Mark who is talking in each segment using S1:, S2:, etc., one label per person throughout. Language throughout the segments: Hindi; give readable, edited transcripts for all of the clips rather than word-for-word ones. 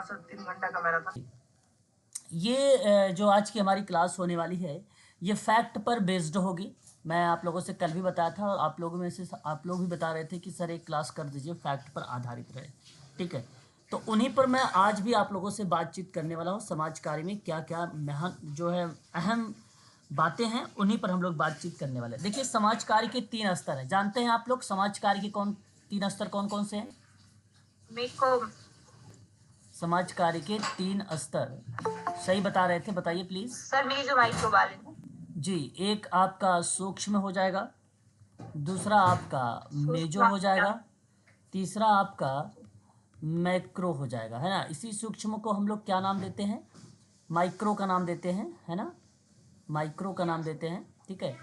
S1: 3 घंटा का मैराथन।
S2: ये जो आज की हमारी क्लास होने वाली है ये फैक्ट पर बेस्ड होगी। मैं आप लोगों से कल भी बताया था और आप लोगों में से आप लोग भी बता रहे थे कि सर एक क्लास कर दीजिए फैक्ट पर आधारित रहे। ठीक है, तो उन्हीं पर मैं आज भी आप लोगों से बातचीत करने वाला हूँ। समाज कार्य में क्या क्या जो है अहम बातें हैं उन्हीं पर हम लोग बातचीत करने वाले हैं। देखिए, समाज कार्य के 3 स्तर हैं। जानते हैं आप लोग समाज कार्य के 3 स्तर कौन कौन से हैं?
S1: मेरे को
S2: समाज कार्य के 3 स्तर सही बता रहे थे, बताइए प्लीज़।
S1: सर मेरी जो माइक्रो वाले हैं
S2: जी, एक आपका सूक्ष्म हो जाएगा, दूसरा आपका मेजो हो जाएगा, तीसरा आपका मैक्रो हो जाएगा, है ना। इसी सूक्ष्म को हम लोग क्या नाम देते हैं? माइक्रो का नाम देते हैं, है ना, माइक्रो का नाम देते हैं। ठीक है,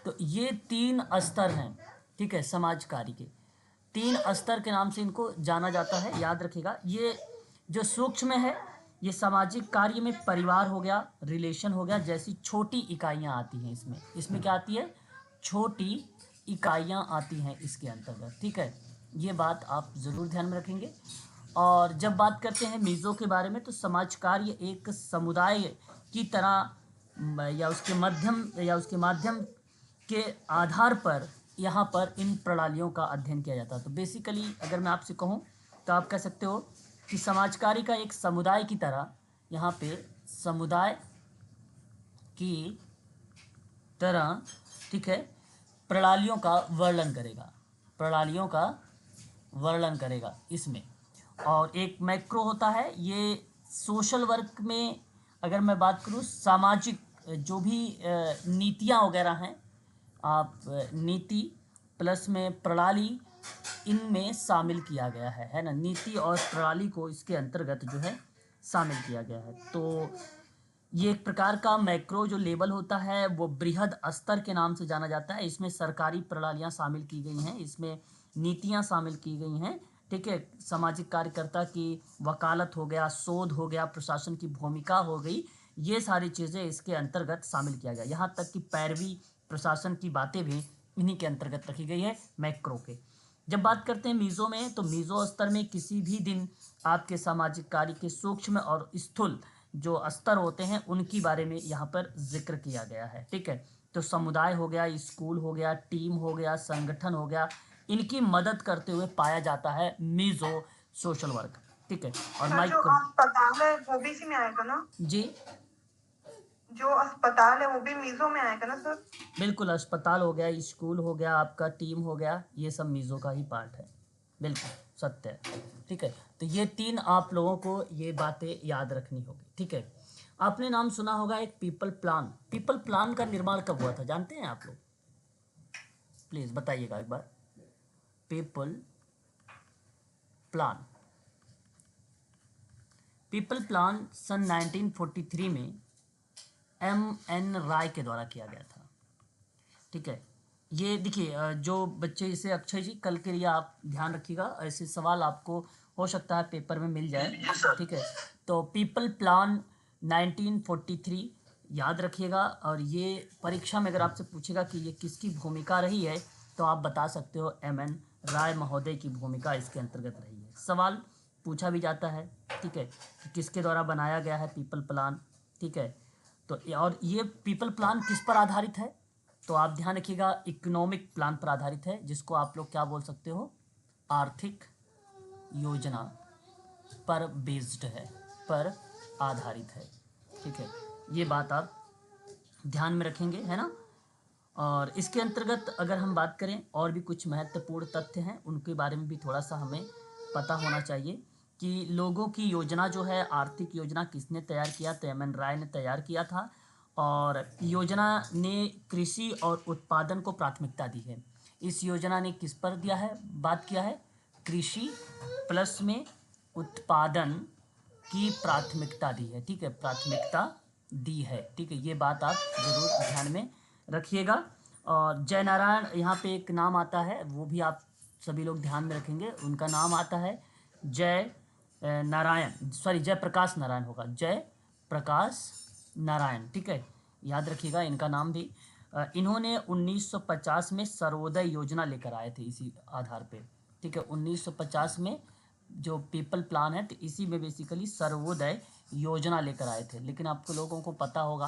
S2: तो ये 3 स्तर हैं। ठीक है, समाज कार्य के 3 स्तर के नाम से इनको जाना जाता है, याद रखिएगा। ये जो सूक्ष्म है ये सामाजिक कार्य में परिवार हो गया, रिलेशन हो गया, जैसी छोटी इकाइयाँ आती हैं इसमें। इसमें क्या आती है? छोटी इकाइयाँ आती हैं इसके अंतर्गत। ठीक है, ये बात आप ज़रूर ध्यान में रखेंगे। और जब बात करते हैं मीज़ो के बारे में तो समाज कार्य एक समुदाय की तरह या उसके माध्यम के आधार पर यहाँ पर इन प्रणालियों का अध्ययन किया जाता है। तो बेसिकली अगर मैं आपसे कहूँ तो आप कह सकते हो कि समाज कार्य का एक समुदाय की तरह यहाँ पे समुदाय की तरह, ठीक है, प्रणालियों का वर्णन करेगा, प्रणालियों का वर्णन करेगा इसमें। और एक मैक्रो होता है, ये सोशल वर्क में अगर मैं बात करूँ सामाजिक जो भी नीतियाँ वगैरह हैं, आप नीति प्लस में प्रणाली इनमें शामिल किया गया है ना। नीति और प्रणाली को इसके अंतर्गत जो है शामिल किया गया है। तो ये एक प्रकार का मैक्रो जो लेवल होता है वो बृहद स्तर के नाम से जाना जाता है। इसमें सरकारी प्रणालियाँ शामिल की गई हैं, इसमें नीतियाँ शामिल की गई हैं। ठीक है, सामाजिक कार्यकर्ता की वकालत हो गया, शोध हो गया, प्रशासन की भूमिका हो गई, ये सारी चीज़ें इसके अंतर्गत शामिल किया गया। यहाँ तक कि पैरवी प्रशासन की बातें भी इन्हीं के अंतर्गत रखी गई है मैक्रो के। जब बात करते हैं मीज़ो में तो मीज़ो स्तर में किसी भी दिन आपके सामाजिक कार्य के सूक्ष्म और स्थूल जो स्तर होते हैं उनकी बारे में यहाँ पर जिक्र किया गया है। ठीक है, तो समुदाय हो गया, स्कूल हो गया, टीम हो गया, संगठन हो गया, इनकी मदद करते हुए पाया जाता है मीज़ो सोशल वर्क। ठीक है, और
S1: सर जो
S2: माइक्रो।
S1: अस्पताल है वो भी इसी में आएगा ना?
S2: जी
S1: जो अस्पताल है वो भी मीजो में आएगा ना सर?
S2: बिल्कुल, अस्पताल हो गया, स्कूल हो गया, आपका टीम हो गया, ये सब मीज़ो का ही पार्ट है। बिल्कुल सत्य है। ठीक है, तो ये 3 आप लोगों को ये बातें याद रखनी होगी। ठीक है, आपने नाम सुना होगा एक पीपल प्लान। पीपल प्लान का निर्माण कब हुआ था जानते हैं आप लोग? प्लीज़ बताइएगा एक बार। पीपल प्लान, पीपल प्लान सन 1943 में M.N. राय के द्वारा किया गया था। ठीक है, ये देखिए जो बच्चे इसे अक्षय जी कल के लिए आप ध्यान रखिएगा, ऐसे सवाल आपको हो सकता है पेपर में मिल जाए। ठीक है, तो पीपल प्लान 1943 याद रखिएगा। और ये परीक्षा में अगर आपसे पूछेगा कि ये किसकी भूमिका रही है तो आप बता सकते हो M.N. राय महोदय की भूमिका इसके अंतर्गत रही है। सवाल पूछा भी जाता है, ठीक है, कि किसके द्वारा बनाया गया है पीपल प्लान। ठीक है, तो और ये पीपल प्लान किस पर आधारित है तो आप ध्यान रखिएगा इकोनॉमिक प्लान पर आधारित है, जिसको आप लोग क्या बोल सकते हो? आर्थिक योजना पर बेस्ड है, पर आधारित है। ठीक है, ये बात आप ध्यान में रखेंगे, है ना। और इसके अंतर्गत अगर हम बात करें और भी कुछ महत्वपूर्ण तथ्य हैं उनके बारे में भी थोड़ा सा हमें पता होना चाहिए कि लोगों की योजना जो है आर्थिक योजना किसने तैयार किया तो M.N. राय ने तैयार किया था। और योजना ने कृषि और उत्पादन को प्राथमिकता दी है। इस योजना ने किस पर दिया है, बात किया है? कृषि प्लस में उत्पादन की प्राथमिकता दी है। ठीक है, प्राथमिकता दी है। ठीक है, ये बात आप ज़रूर ध्यान में रखिएगा। और जय नारायण यहाँ पे एक नाम आता है वो भी आप सभी लोग ध्यान में रखेंगे। उनका नाम आता है जय नारायण, सॉरी जय प्रकाश नारायण होगा, जय प्रकाश नारायण। ठीक है, याद रखिएगा इनका नाम भी। इन्होंने 1950 में सर्वोदय योजना लेकर आए थे इसी आधार पे। ठीक है, 1950 में जो पीपल प्लान है, तो इसी में बेसिकली सर्वोदय योजना लेकर आए थे। लेकिन आपको लोगों को पता होगा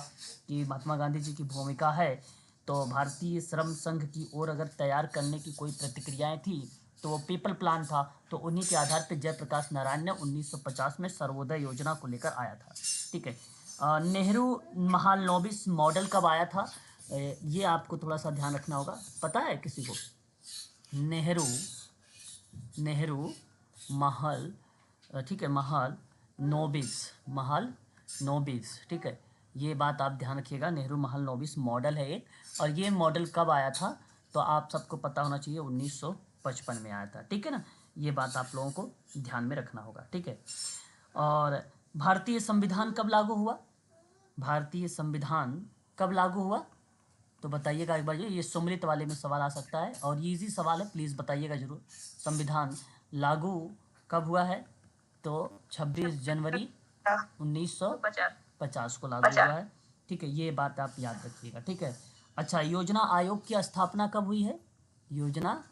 S2: कि महात्मा गांधी जी की भूमिका है, तो भारतीय श्रम संघ की ओर अगर तैयार करने की कोई प्रतिक्रियाएं थी तो वो पीपल प्लान था। तो उन्हीं के आधार पर जयप्रकाश नारायण ने 1950 में सर्वोदय योजना को लेकर आया था। ठीक है। नेहरू महालनोबिस मॉडल कब आया था, ये आपको थोड़ा सा ध्यान रखना होगा। पता है किसी को? नेहरू नेहरू महल, ठीक है, महल नोबिस, ठीक है, ये बात आप ध्यान रखिएगा। नेहरू महल नोबिस मॉडल है एक, और ये मॉडल कब आया था तो आप सबको पता होना चाहिए, 1955 में आया था। ठीक है ना, ये बात आप लोगों को ध्यान में रखना होगा। ठीक है। और भारतीय संविधान कब लागू हुआ? भारतीय संविधान कब लागू हुआ तो बताइएगा एक बार। ये सुमृत वाले में सवाल आ सकता है, और ये इजी सवाल है, प्लीज़ बताइएगा जरूर। संविधान लागू कब हुआ है तो 26 जनवरी 1950 को लागू हुआ है। ठीक है, ये बात आप याद रखिएगा। ठीक है। अच्छा, योजना आयोग की स्थापना कब हुई है? योजना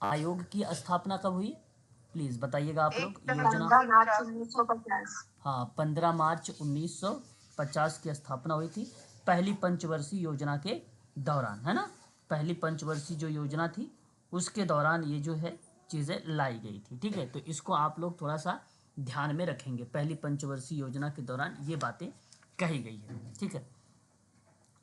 S2: आयोग की स्थापना कब हुई? प्लीज़ बताइएगा आप लोग। योजना
S1: 15 मार्च 1950।
S2: हाँ, 15 मार्च 1950 की स्थापना हुई थी, पहली पंचवर्षीय योजना के दौरान, है ना। पहली पंचवर्षीय जो योजना थी उसके दौरान ये जो है चीज़ें लाई गई थी। ठीक है, तो इसको आप लोग थोड़ा सा ध्यान में रखेंगे, पहली पंचवर्षीय योजना के दौरान ये बातें कही गई है। ठीक है।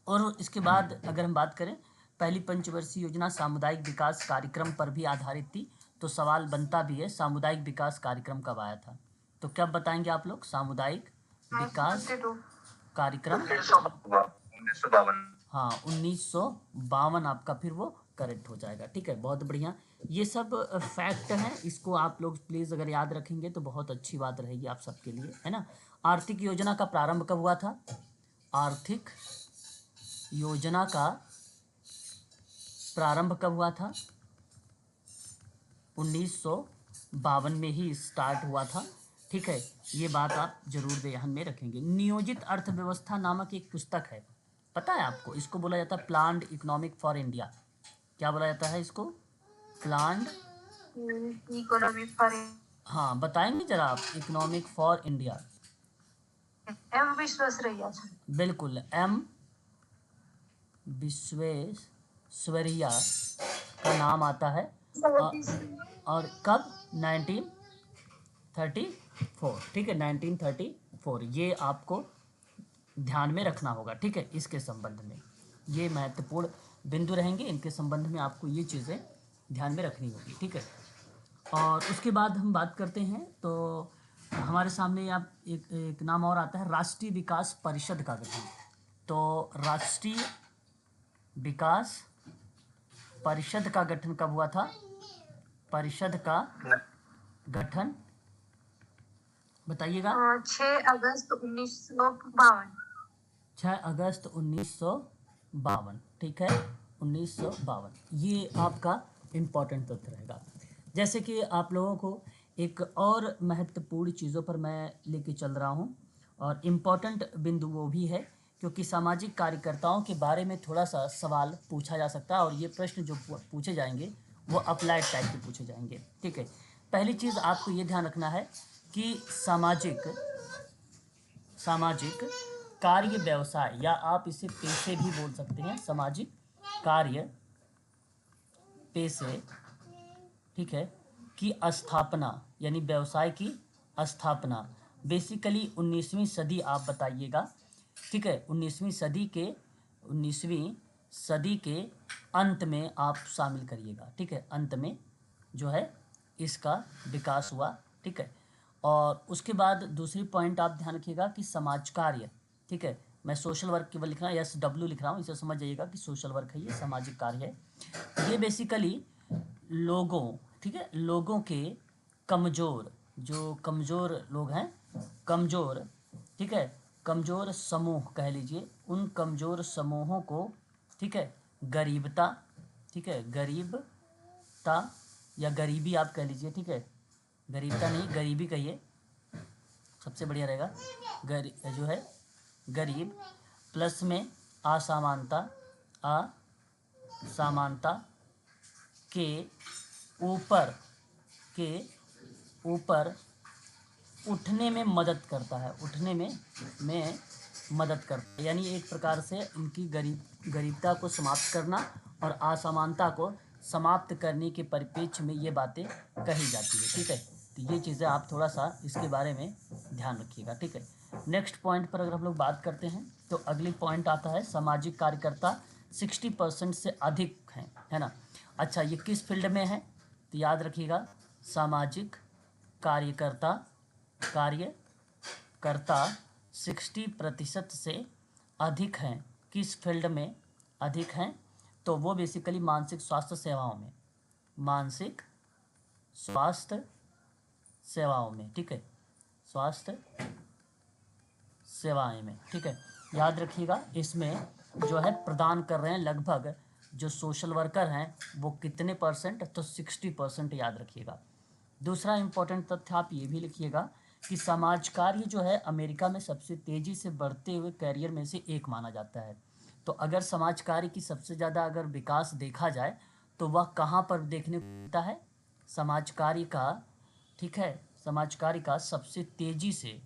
S2: और इसके बाद अगर हम बात करें, पहली पंचवर्षीय योजना सामुदायिक विकास कार्यक्रम पर भी आधारित थी। तो सवाल बनता भी है, सामुदायिक विकास कार्यक्रम कब आया था? तो कब बताएंगे आप लोग? सामुदायिक विकास
S1: 1952।
S2: कार्यक्रम
S3: 1952।
S2: हाँ, 1952 आपका फिर वो करेक्ट हो जाएगा। ठीक है, बहुत बढ़िया। ये सब फैक्ट हैं, इसको आप लोग प्लीज़ अगर याद रखेंगे तो बहुत अच्छी बात रहेगी आप सबके लिए, है ना। आर्थिक योजना का प्रारंभ कब हुआ था? आर्थिक योजना का प्रारंभ कब हुआ था? 1952 में ही स्टार्ट हुआ था। ठीक है, ये बात आप जरूर ध्यान में रखेंगे। नियोजित अर्थव्यवस्था नामक एक पुस्तक है, पता है आपको? इसको बोला जाता है प्लान्ड इकोनॉमिक फॉर इंडिया। क्या बोला जाता है इसको? प्लान्ड
S1: इकोनॉमिक फॉर
S2: हाँ, बताएंगे जरा आप। Economic for India,
S1: M Visvesvaraya sir.
S2: बिल्कुल, एम विश्वेश्वरैया का नाम आता है। और कब? 1934। ठीक है, 1934, ये आपको ध्यान में रखना होगा। ठीक है, इसके संबंध में ये महत्वपूर्ण बिंदु रहेंगे, इनके संबंध में आपको ये चीज़ें ध्यान में रखनी होगी। ठीक है। और उसके बाद हम बात करते हैं तो हमारे सामने आप एक नाम और आता है, राष्ट्रीय विकास परिषद का गठन। तो राष्ट्रीय विकास परिषद का गठन कब हुआ था? परिषद का गठन बताइएगा।
S1: 6 अगस्त 1952।
S2: 6 अगस्त 1952। ठीक है, 1952, ये आपका इम्पॉर्टेंट तथ्य रहेगा। जैसे कि आप लोगों को एक और महत्वपूर्ण चीज़ों पर मैं लेके चल रहा हूँ, और इम्पॉर्टेंट बिंदु वो भी है क्योंकि सामाजिक कार्यकर्ताओं के बारे में थोड़ा सा सवाल पूछा जा सकता है, और ये प्रश्न जो पूछे जाएंगे वो अप्लाइड टाइप के पूछे जाएंगे। ठीक है, पहली चीज़ आपको ये ध्यान रखना है कि सामाजिक कार्य व्यवसाय, या आप इसे पेशे भी बोल सकते हैं, सामाजिक कार्य पेशे, ठीक है, की स्थापना, यानी व्यवसाय की स्थापना बेसिकली 19वीं सदी आप बताइएगा। ठीक है, 19वीं सदी के अंत में आप शामिल करिएगा। ठीक है, अंत में जो है इसका विकास हुआ। ठीक है, और उसके बाद दूसरी पॉइंट आप ध्यान रखिएगा कि समाज कार्य। ठीक है, मैं सोशल वर्क केवल लिख रहा हूँ, SW लिख रहा हूँ, इसे समझ जाइएगा कि सोशल वर्क है, ये सामाजिक कार्य है। ये बेसिकली लोगों, ठीक है, लोगों के कमज़ोर, जो कमज़ोर लोग हैं, कमज़ोर, ठीक है, कमज़ोर समूह कह लीजिए, उन कमज़ोर समूहों को, ठीक है, गरीबता, ठीक है, गरीबता या गरीबी आप कह लीजिए। ठीक है, गरीबता नहीं, गरीबी कहिए, सबसे बढ़िया रहेगा। जो है गरीब प्लस में असमानता के ऊपर उठने में मदद करता है, उठने में मदद करता है, यानी एक प्रकार से इनकी गरीबता को समाप्त करना और असमानता को समाप्त करने के परिप्रेक्ष्य में ये बातें कही जाती है। ठीक है, तो ये चीज़ें आप थोड़ा सा इसके बारे में ध्यान रखिएगा। ठीक है, नेक्स्ट पॉइंट पर अगर हम लोग बात करते हैं तो अगली पॉइंट आता है सामाजिक कार्यकर्ता 60% से अधिक हैं, है ना। अच्छा, ये किस फील्ड में है तो याद रखिएगा, सामाजिक कार्यकर्ता 60% से अधिक हैं। किस फील्ड में अधिक हैं तो वो बेसिकली मानसिक स्वास्थ्य सेवाओं में, मानसिक स्वास्थ्य सेवाओं में। ठीक है, स्वास्थ्य सेवाएं में। ठीक है, याद रखिएगा इसमें जो है प्रदान कर रहे हैं लगभग जो सोशल वर्कर हैं वो कितने परसेंट, तो 60% याद रखिएगा। दूसरा इम्पोर्टेंट तथ्य आप ये भी लिखिएगा कि समाज कार्य जो है अमेरिका में सबसे तेज़ी से बढ़ते हुए कैरियर में से एक माना जाता है। तो अगर समाज कार्य की सबसे ज़्यादा अगर विकास देखा जाए तो वह कहाँ पर देखने को मिलता है, समाज कार्य का। ठीक है, समाज कार्य का सबसे तेज़ी से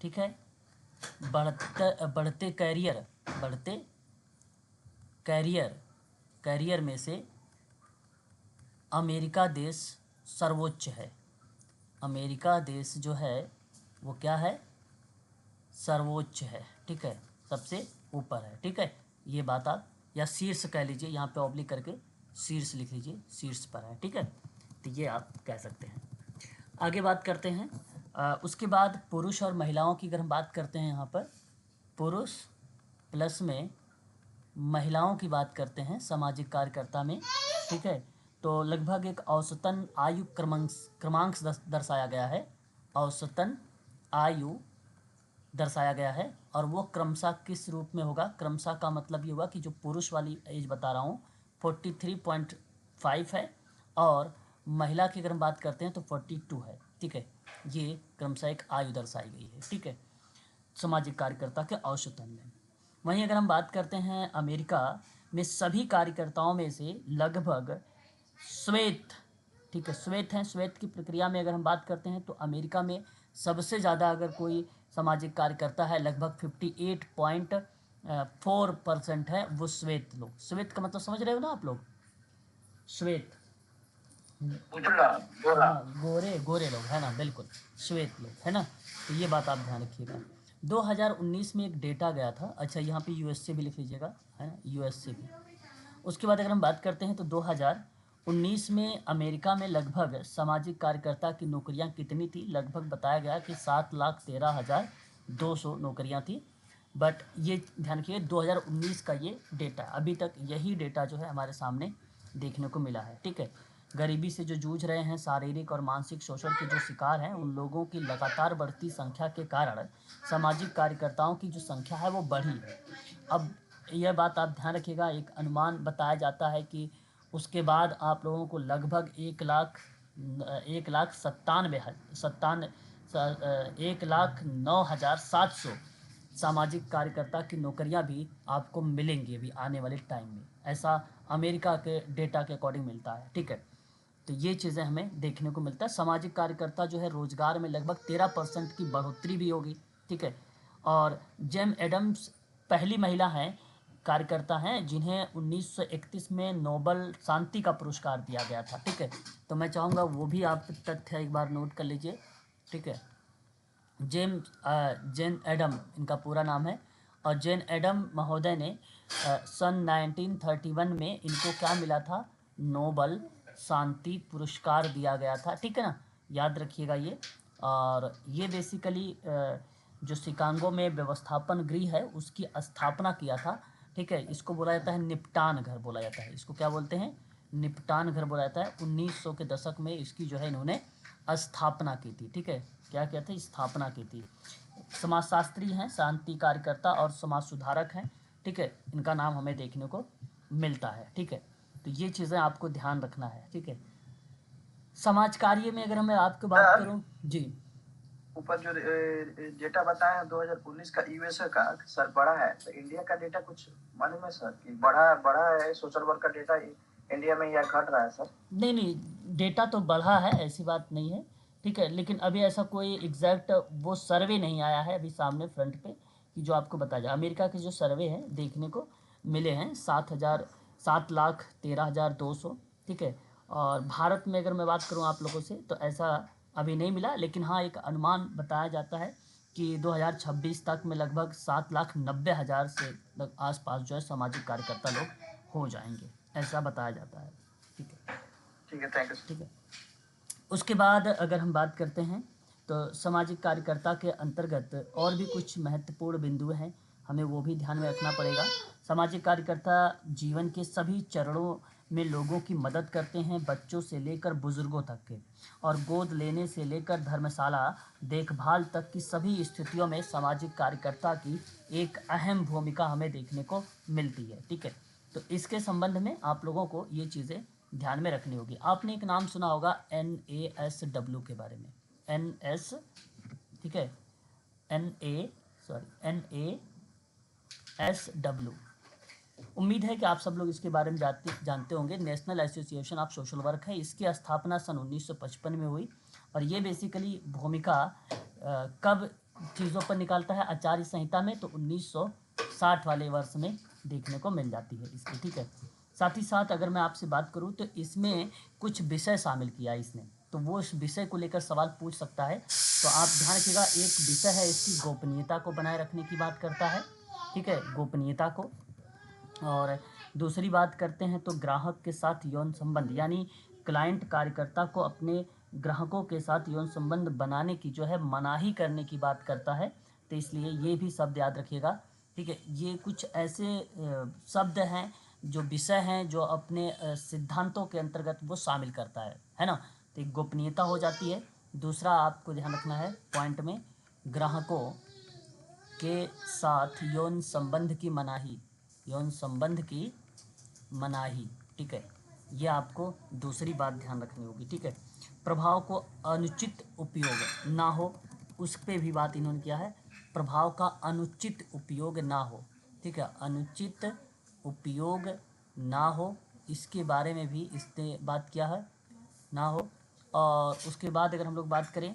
S2: ठीक है बढ़ते कैरियर में से अमेरिका देश सर्वोच्च है। अमेरिका देश जो है वो क्या है, सर्वोच्च है। ठीक है, सबसे ऊपर है। ठीक है, ये बात आप, या शीर्ष कह लीजिए, यहाँ पे ऑब्लिक करके शीर्ष लिख लीजिए, शीर्ष पर है। ठीक है, तो ये आप कह सकते हैं। आगे बात करते हैं। उसके बाद पुरुष और महिलाओं की अगर हम बात करते हैं, यहाँ पर पुरुष प्लस में महिलाओं की बात करते हैं सामाजिक कार्यकर्ता में। ठीक है, तो लगभग एक औसतन आयु क्रमांक दर्शाया गया है, औसतन आयु दर्शाया गया है, और वो क्रमशः किस रूप में होगा, क्रमशः का मतलब ये हुआ कि जो पुरुष वाली एज बता रहा हूँ 43.5 है, और महिला की अगर हम बात करते हैं तो 42 है। ठीक है, ये क्रमशः एक आयु दर्शाई गई है। ठीक है, सामाजिक कार्यकर्ता के औसतन में। वहीं अगर हम बात करते हैं अमेरिका में सभी कार्यकर्ताओं में से लगभग श्वेत, ठीक है, श्वेत हैं, श्वेत की प्रक्रिया में अगर हम बात करते हैं तो अमेरिका में सबसे ज़्यादा अगर कोई सामाजिक कार्यकर्ता है लगभग 58.4% है, वो श्वेत लोग। श्वेत का मतलब समझ रहे हो ना आप लोग, श्वेत गोरे लोग है ना, बिल्कुल श्वेत लोग है ना। तो ये बात आप ध्यान रखिएगा। 2019 में एक डेटा गया था, अच्छा यहाँ पे यूएसए भी लिख लीजिएगा, है ना, यूएसए भी। उसके बाद अगर हम बात करते हैं तो 2019 में अमेरिका में लगभग सामाजिक कार्यकर्ता की नौकरियां कितनी थी, लगभग बताया गया कि 7,13,200 नौकरियां थी। बट ये ध्यान रखिए 2019 का ये डेटा, अभी तक यही डेटा जो है हमारे सामने देखने को मिला है। ठीक है, गरीबी से जो जूझ रहे हैं, शारीरिक और मानसिक शोषण के जो शिकार हैं, उन लोगों की लगातार बढ़ती संख्या के कारण सामाजिक कार्यकर्ताओं की जो संख्या है वो बढ़ी है। अब यह बात आप ध्यान रखिएगा, एक अनुमान बताया जाता है कि उसके बाद आप लोगों को लगभग 1,09,700 सामाजिक कार्यकर्ता की नौकरियां भी आपको मिलेंगी अभी आने वाले टाइम में, ऐसा अमेरिका के डेटा के अकॉर्डिंग मिलता है। ठीक है, तो ये चीज़ें हमें देखने को मिलता है। सामाजिक कार्यकर्ता जो है रोजगार में लगभग 13% की बढ़ोतरी भी होगी। ठीक है, और जेम एडम्स पहली महिला हैं, कार्यकर्ता हैं जिन्हें 1931 में नोबल शांति का पुरस्कार दिया गया था। ठीक है, तो मैं चाहूँगा वो भी आप तथ्य एक बार नोट कर लीजिए। ठीक है, जेन एडम इनका पूरा नाम है, और जेन एडम महोदय ने सन 1931 में इनको क्या मिला था, नोबल शांति पुरस्कार दिया गया था। ठीक है ना, याद रखिएगा ये। और ये बेसिकली जो शिकागो में व्यवस्थापन गृह है उसकी स्थापना किया था। ठीक है, इसको बोला जाता है निपटान घर बोला जाता है, इसको क्या बोलते हैं, निपटान घर बोला जाता है। 1900 के दशक में इसकी जो है इन्होंने स्थापना की थी। ठीक है, क्या किया था, स्थापना की थी। समाजशास्त्री हैं, शांति कार्यकर्ता और समाज सुधारक हैं। ठीक है, इनका नाम हमें देखने को मिलता है। ठीक है, तो ये चीज़ें आपको ध्यान रखना है। ठीक है, समाज कार्य में अगर मैं आपको बात करूं जी,
S4: ऊपर जो डेटा बताया है 2019 का यूएसए का सर बड़ा है, तो इंडिया का डेटा कुछ मालूम है सर कि बड़ा है सोशल वर्क का डेटा इंडिया में या घट रहा है सर?
S2: नहीं नहीं, डेटा तो बढ़ा है, ऐसी बात नहीं है, ठीक है, लेकिन अभी ऐसा कोई एग्जैक्ट वो सर्वे नहीं आया है अभी सामने फ्रंट पे कि जो आपको बताया जाए। अमेरिका के जो सर्वे हैं देखने को मिले हैं 7,13,200, ठीक है। और भारत में अगर मैं बात करूं आप लोगों से तो ऐसा अभी नहीं मिला, लेकिन हाँ एक अनुमान बताया जाता है कि 2026 तक में लगभग 7,90,000 से आसपास जो है सामाजिक कार्यकर्ता लोग हो जाएंगे, ऐसा बताया जाता है, ठीक है।
S4: ठीक है, थैंक यू सर।
S2: ठीक है, उसके बाद अगर हम बात करते हैं तो सामाजिक कार्यकर्ता के अंतर्गत और भी कुछ महत्वपूर्ण बिंदु हैं, हमें वो भी ध्यान में रखना पड़ेगा। सामाजिक कार्यकर्ता जीवन के सभी चरणों में लोगों की मदद करते हैं, बच्चों से लेकर बुजुर्गों तक के, और गोद लेने से लेकर धर्मशाला देखभाल तक की सभी स्थितियों में सामाजिक कार्यकर्ता की एक अहम भूमिका हमें देखने को मिलती है, ठीक है। तो इसके संबंध में आप लोगों को ये चीज़ें ध्यान में रखनी होगी। आपने एक नाम सुना होगा NASW के बारे में, NS, ठीक है, NASW। उम्मीद है कि आप सब लोग इसके बारे में जानते होंगे। National association of social work है, इसकी स्थापना सन 1955 में हुई, और ये बेसिकली भूमिका कब चीज़ों पर निकालता है, आचार्य संहिता में, तो 1960 वाले वर्ष में देखने को मिल जाती है इसकी, ठीक है। साथ ही साथ अगर मैं आपसे बात करूं तो इसमें कुछ विषय शामिल किया है इसने, तो वो इस विषय को लेकर सवाल पूछ सकता है। तो आप ध्यान रखिएगा, एक विषय है इसकी गोपनीयता को बनाए रखने की बात करता है, ठीक है, गोपनीयता को। और दूसरी बात करते हैं तो ग्राहक के साथ यौन संबंध, यानी क्लाइंट कार्यकर्ता को अपने ग्राहकों के साथ यौन संबंध बनाने की जो है मनाही करने की बात करता है, तो इसलिए ये भी शब्द याद रखिएगा, ठीक है। ये कुछ ऐसे शब्द हैं जो विषय हैं जो अपने सिद्धांतों के अंतर्गत वो शामिल करता है ना। तो एक गोपनीयता हो जाती है। दूसरा आपको ध्यान रखना है पॉइंट में, ग्राहकों के साथ यौन संबंध की मनाही, यौन संबंध की मनाही, ठीक है, ये आपको दूसरी बात ध्यान रखनी होगी, ठीक है। प्रभाव को अनुचित उपयोग ना हो, उस पर भी बात इन्होंने किया है, प्रभाव का अनुचित उपयोग ना हो, ठीक है, अनुचित उपयोग ना हो, इसके बारे में भी इसने बात किया है, ना हो। और उसके बाद अगर हम लोग बात करें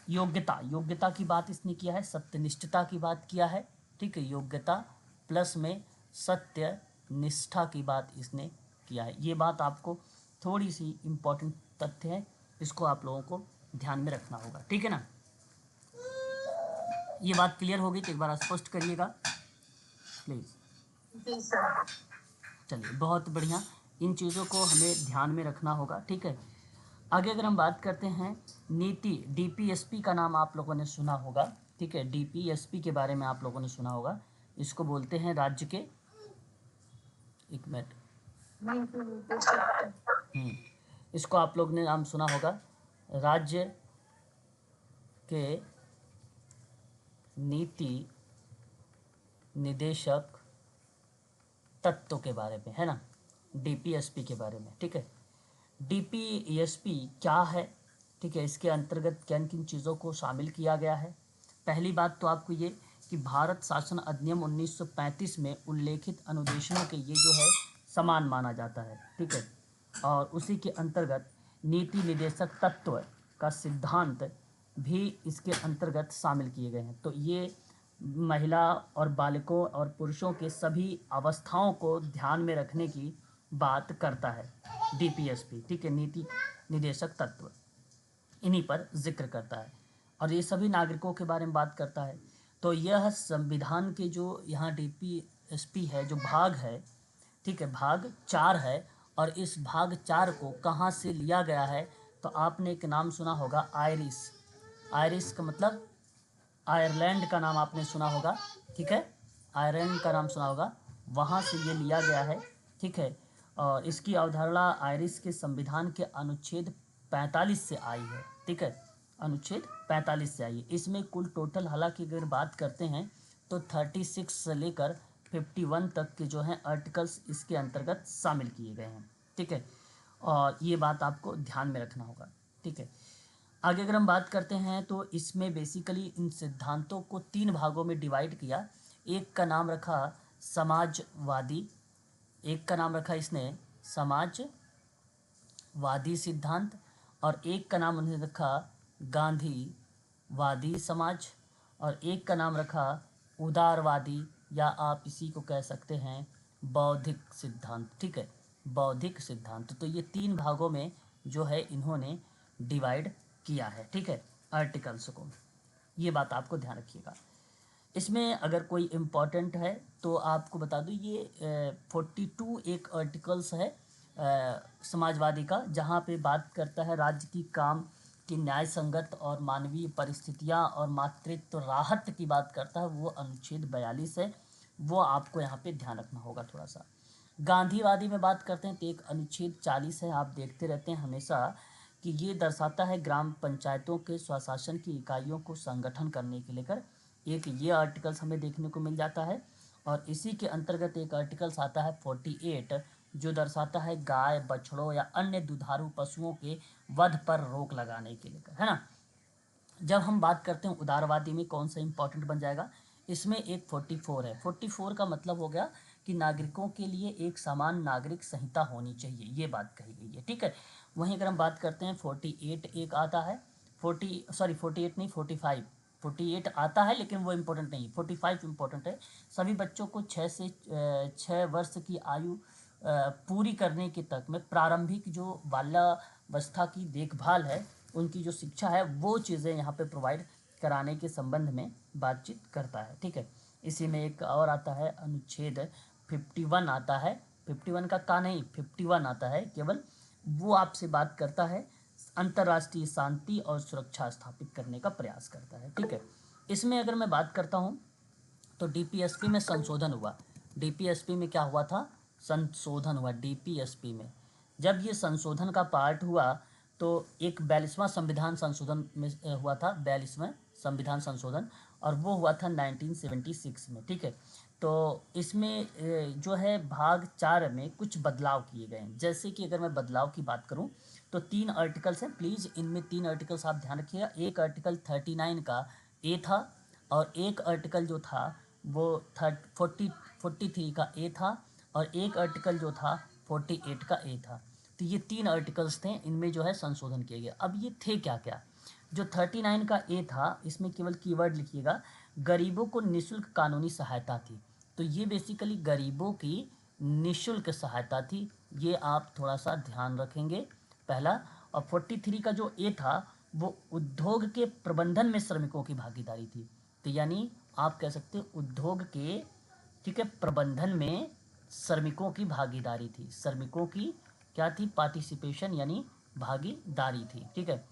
S2: योग्यता, योग्यता की बात इसने किया है, सत्यनिष्ठता की बात किया है, ठीक है, योग्यता प्लस में सत्य निष्ठा की बात इसने किया है। ये बात आपको थोड़ी सी इम्पोर्टेंट तथ्य है, इसको आप लोगों को ध्यान में रखना होगा, ठीक है ना। ये बात क्लियर हो गई तो एक बार स्पष्ट करिएगा प्लीज़।
S1: Ji sir.
S2: चलिए, बहुत बढ़िया, इन चीज़ों को हमें ध्यान में रखना होगा, ठीक है। आगे अगर हम बात करते हैं नीति, DPSP का नाम आप लोगों ने सुना होगा, ठीक है, DPSP के बारे में आप लोगों ने सुना होगा। इसको बोलते हैं राज्य के, एक मिनट, इसको आप लोग ने नाम सुना होगा राज्य के नीति निदेशक तत्व के बारे में, है ना, DPSP के बारे में, ठीक है। DPSP क्या है, ठीक है, इसके अंतर्गत किन किन चीज़ों को शामिल किया गया है। पहली बात तो आपको ये कि भारत शासन अधिनियम 1935 में उल्लेखित अनुदेशनों के ये जो है समान माना जाता है, ठीक है। और उसी के अंतर्गत नीति निदेशक तत्व का सिद्धांत भी इसके अंतर्गत शामिल किए गए हैं। तो ये महिला और बालकों और पुरुषों के सभी अवस्थाओं को ध्यान में रखने की बात करता है DPSP, ठीक है, नीति निदेशक तत्व, इन्हीं पर जिक्र करता है, और ये सभी नागरिकों के बारे में बात करता है। तो यह संविधान के जो यहाँ DPSP है जो भाग है, ठीक है, भाग 4 है, और इस भाग 4 को कहाँ से लिया गया है, तो आपने एक नाम सुना होगा आयरिश, आयरिश का मतलब आयरलैंड का नाम आपने सुना होगा, ठीक है, आयरलैंड का नाम सुना होगा, वहाँ से ये लिया गया है, ठीक है। और इसकी अवधारणा आयरिश के संविधान के अनुच्छेद 45 से आई है, ठीक है, अनुच्छेद 45 से आई है। इसमें कुल टोटल, हालांकि अगर बात करते हैं तो 36 से लेकर 51 तक के जो हैं आर्टिकल्स इसके अंतर्गत शामिल किए गए हैं, ठीक है, और ये बात आपको ध्यान में रखना होगा, ठीक है। आगे अगर हम बात करते हैं तो इसमें बेसिकली इन सिद्धांतों को 3 भागों में डिवाइड किया। एक का नाम रखा समाजवादी, एक का नाम रखा इसने समाजवादी सिद्धांत, और एक का नाम उन्होंने रखा गांधीवादी समाज, और एक का नाम रखा उदारवादी, या आप इसी को कह सकते हैं बौद्धिक सिद्धांत। ठीक है, बौद्धिक सिद्धांत। तो ये 3 भागों में जो है इन्होंने डिवाइड किया है। ठीक है, आर्टिकल्स को, ये बात आपको ध्यान रखिएगा। इसमें अगर कोई इम्पोर्टेंट है तो आपको बता दूं, ये 42 एक आर्टिकल्स है समाजवादी का, जहाँ पे बात करता है राज्य की काम की न्याय संगत और मानवीय परिस्थितियाँ और मातृत्व राहत की बात करता है, वो अनुच्छेद 42 है। वो आपको यहाँ पे ध्यान रखना होगा थोड़ा सा। गांधीवादी में बात करते हैं तो एक अनुच्छेद 40 है, आप देखते रहते हैं हमेशा, कि ये दर्शाता है ग्राम पंचायतों के स्वशासन की इकाइयों को संगठन करने के लेकर। एक ये आर्टिकल्स हमें देखने को मिल जाता है, और इसी के अंतर्गत एक आर्टिकल्स आता है 48, जो दर्शाता है गाय, बछड़ों या अन्य दुधारू पशुओं के वध पर रोक लगाने के लेकर, है ना। जब हम बात करते हैं उदारवादी में कौन सा इंपॉर्टेंट बन जाएगा, इसमें एक 44 है। 44 का मतलब हो गया कि नागरिकों के लिए एक समान नागरिक संहिता होनी चाहिए, ये बात कही गई है। ठीक है, वहीं अगर हम बात करते हैं 48 एक आता है, 48 नहीं 45, 48 आता है लेकिन वो इम्पोर्टेंट नहीं, 45 इम्पोर्टेंट है। सभी बच्चों को 6 से 6 वर्ष की आयु पूरी करने के तक में प्रारंभिक जो बाल्यावस्था की देखभाल है, उनकी जो शिक्षा है, वो चीज़ें यहाँ पे प्रोवाइड कराने के संबंध में बातचीत करता है। ठीक है, इसी में एक और आता है अनुच्छेद 51 आता है, 51 का नहीं 51 आता है केवल, वो आपसे बात करता है अंतर्राष्ट्रीय शांति और सुरक्षा स्थापित करने का प्रयास करता है। ठीक है, इसमें अगर मैं बात करता हूँ तो डीपीएसपी में संशोधन हुआ। डीपीएसपी में क्या हुआ था, संशोधन हुआ डीपीएसपी में। जब ये संशोधन का पार्ट हुआ तो एक 42वां संविधान संशोधन में हुआ था, 42वां संविधान संशोधन, और वो हुआ था 1976 में। ठीक है, तो इसमें जो है भाग 4 में कुछ बदलाव किए गए हैं। जैसे कि अगर मैं बदलाव की बात करूं तो 3 आर्टिकल्स हैं, प्लीज़ इनमें 3 आर्टिकल्स आप ध्यान रखिएगा। एक आर्टिकल 39 का ए था, और एक आर्टिकल जो था वो 43 का ए था, और एक आर्टिकल जो था 48 का ए था। तो ये 3 आर्टिकल्स थे, इनमें जो है संशोधन किए गए। अब ये थे क्या क्या, जो 39 का ए था, इसमें केवल कीवर्ड लिखिएगा, गरीबों को निःशुल्क कानूनी सहायता थी। तो ये बेसिकली गरीबों की निःशुल्क सहायता थी, ये आप थोड़ा सा ध्यान रखेंगे पहला। और 43 का जो ए था वो उद्योग के प्रबंधन में श्रमिकों की भागीदारी थी। तो यानी आप कह सकते हैं उद्योग के, ठीक है, प्रबंधन में श्रमिकों की भागीदारी थी। श्रमिकों की क्या थी, पार्टिसिपेशन यानी भागीदारी थी। ठीक है,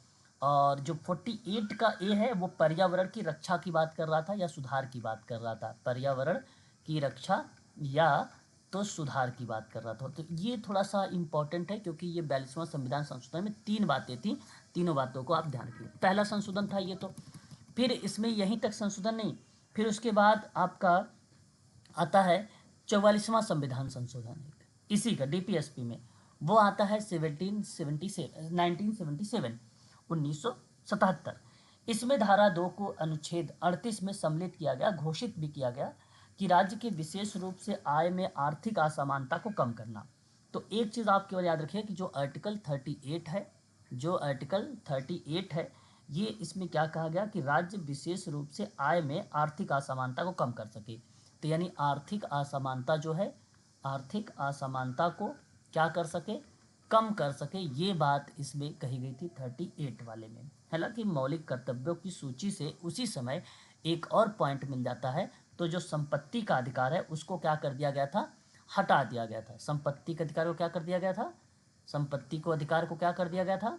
S2: और जो 48 का ए है वो पर्यावरण की रक्षा की बात कर रहा था या सुधार की बात कर रहा था, पर्यावरण की रक्षा या तो सुधार की बात कर रहा था। तो ये थोड़ा सा इम्पोर्टेंट है क्योंकि ये 42वां संविधान संशोधन में 3 बातें थी, तीनों बातों को आप ध्यान रखिए। पहला संशोधन था ये, तो फिर इसमें यहीं तक संशोधन नहीं, फिर उसके बाद आपका आता है 44वां संविधान संशोधन, इसी का डीपीएसपी में, वो आता है 1977। इसमें धारा 2 को अनुच्छेद 38 में सम्मिलित किया गया, घोषित भी किया गया कि राज्य के विशेष रूप से आय में आर्थिक असमानता को कम करना। तो एक चीज़ आप केवल याद रखिए कि जो आर्टिकल 38 है, जो आर्टिकल 38 है, ये इसमें क्या कहा गया कि राज्य विशेष रूप से आय में आर्थिक असमानता को कम कर सके। तो यानी आर्थिक असमानता जो है, आर्थिक असमानता को क्या कर सके, कम कर सके, ये बात इसमें कही गई थी 38 वाले में। हालांकि मौलिक कर्तव्यों की सूची से उसी समय एक और पॉइंट मिल जाता है, तो जो संपत्ति का अधिकार है उसको क्या कर दिया गया था, हटा दिया गया था। संपत्ति के अधिकार को क्या कर दिया गया था, संपत्ति को अधिकार को क्या कर दिया गया था,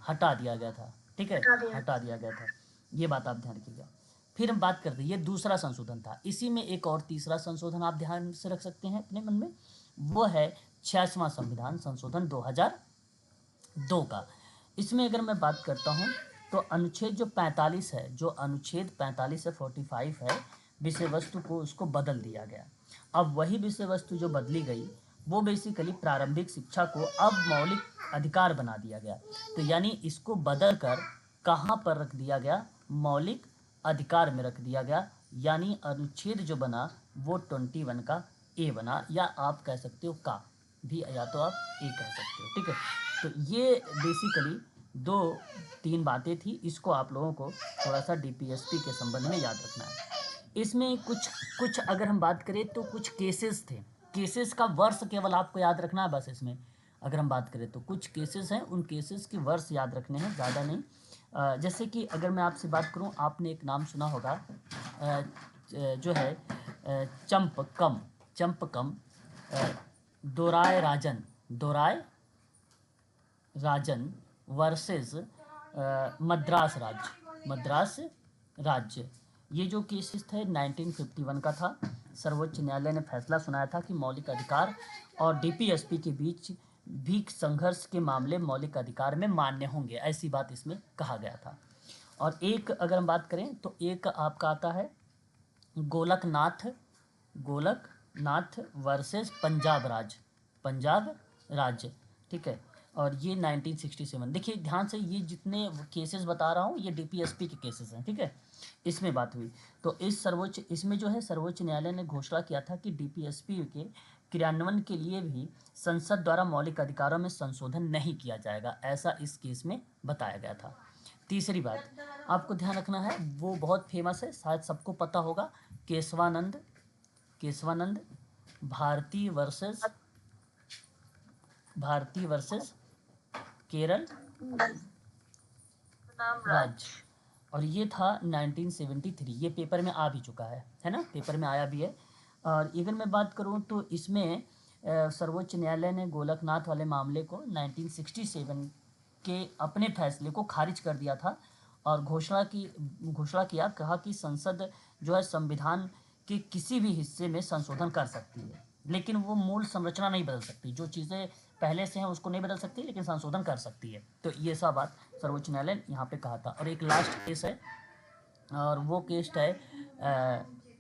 S2: हटा दिया गया था। ठीक है, हटा दिया गया था, ये बात आप ध्यान रखिएगा। फिर हम बात करते हैं, ये दूसरा संशोधन था। इसी में एक और तीसरा संशोधन आप ध्यान से रख सकते हैं अपने मन में, वो है 86वां संविधान संशोधन 2002 का। इसमें अगर मैं बात करता हूँ तो अनुच्छेद जो 45 है, जो अनुच्छेद 45 है, 45 है, विषय वस्तु को उसको बदल दिया गया। अब वही विषय वस्तु जो बदली गई वो बेसिकली प्रारंभिक शिक्षा को अब मौलिक अधिकार बना दिया गया। तो यानी इसको बदल कर कहाँ पर रख दिया गया, मौलिक अधिकार में रख दिया गया। यानी अनुच्छेद जो बना वो 21 का ए बना, या आप कह सकते हो का, भी या तो आप ए कह सकते हो, ठीक है। तो ये बेसिकली 2-3 बातें थी, इसको आप लोगों को थोड़ा सा डीपीएसपी के संबंध में याद रखना है। इसमें कुछ कुछ अगर हम बात करें तो कुछ केसेस थे, केसेस का वर्ष केवल आपको याद रखना है बस। इसमें अगर हम बात करें तो कुछ केसेस हैं, उन केसेस के वर्ष याद रखने हैं, ज़्यादा नहीं। जैसे कि अगर मैं आपसे बात करूं, आपने एक नाम सुना होगा जो है चंपकम दोराय राजन वर्सेस मद्रास राज्य। ये जो केसेस थे 1951 का था। सर्वोच्च न्यायालय ने फैसला सुनाया था कि मौलिक अधिकार और डीपीएसपी के बीच भीख संघर्ष के मामले मौलिक अधिकार में मान्य होंगे, ऐसी बात इसमें कहा गया था। और एक अगर हम बात करें तो एक आपका आता है गोलकनाथ वर्सेस पंजाब राज्य, ठीक है। और ये 1967, देखिए ध्यान से, ये जितने केसेस बता रहा हूँ ये डीपीएसपी के केसेस हैं, ठीक है। इसमें बात हुई तो इसमें जो है सर्वोच्च न्यायालय ने घोषणा किया था कि डीपीएसपी के क्रियान्वयन के लिए भी संसद द्वारा मौलिक अधिकारों में संशोधन नहीं किया जाएगा, ऐसा इस केस में बताया गया था। तीसरी बात आपको ध्यान रखना है, वो बहुत फेमस है, शायद सबको पता होगा, केशवानंद भारती वर्सेस केरल राज्य। और ये था 1973, ये पेपर में आ भी चुका है ना, पेपर में आया भी है। और अगर मैं बात करूं तो इसमें सर्वोच्च न्यायालय ने गोलकनाथ वाले मामले को 1967 के अपने फैसले को खारिज कर दिया था और कहा कि संसद जो है संविधान के किसी भी हिस्से में संशोधन कर सकती है, लेकिन वो मूल संरचना नहीं बदल सकती, जो चीज़ें पहले से हैं उसको नहीं बदल सकती, लेकिन संशोधन कर सकती है। तो ये सब बात सर्वोच्च न्यायालय यहाँ पे कहा था। और एक लास्ट केस है, और वो केस है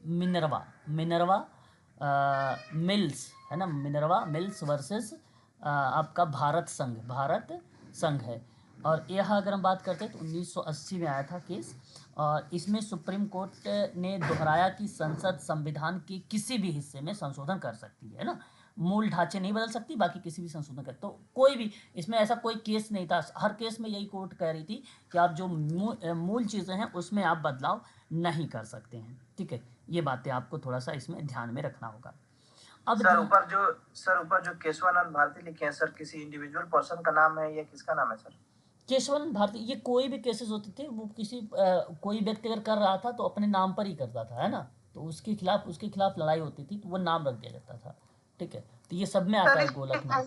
S2: मिनर्वा मिल्स, है ना, मिनर्वा मिल्स वर्सेस आपका भारत संघ है। और यह अगर हम बात करते हैं तो 1980 में आया था केस, और इसमें सुप्रीम कोर्ट ने दोहराया कि संसद संविधान के किसी भी हिस्से में संशोधन कर सकती है ना, मूल ढांचे नहीं बदल सकती, बाकी किसी भी संशोधन कर। तो कोई भी इसमें ऐसा कोई केस नहीं था, हर केस में यही कोर्ट कह रही थी कि आप जो मूल चीज़ें हैं उसमें आप बदलाव नहीं कर सकते हैं, ठीक है। ये बातें आपको थोड़ा सा इसमें ध्यान में रखना होगा। अब
S4: सर ऊपर जो केशवानंद भारती लिखे हैं सर, किसी इंडिविजुअल पर्सन का नाम है या किसका नाम है सर?
S2: केशवानंद भारती, ये कोई भी केसेस होते थे, वो किसी कोई व्यक्ति अगर कर रहा था तो अपने नाम पर ही करता था, है ना, तो उसके खिलाफ लड़ाई होती थी तो वो नाम रख दिया जाता था, ठीक है। तो ये सब में आता है गोलकनाथ।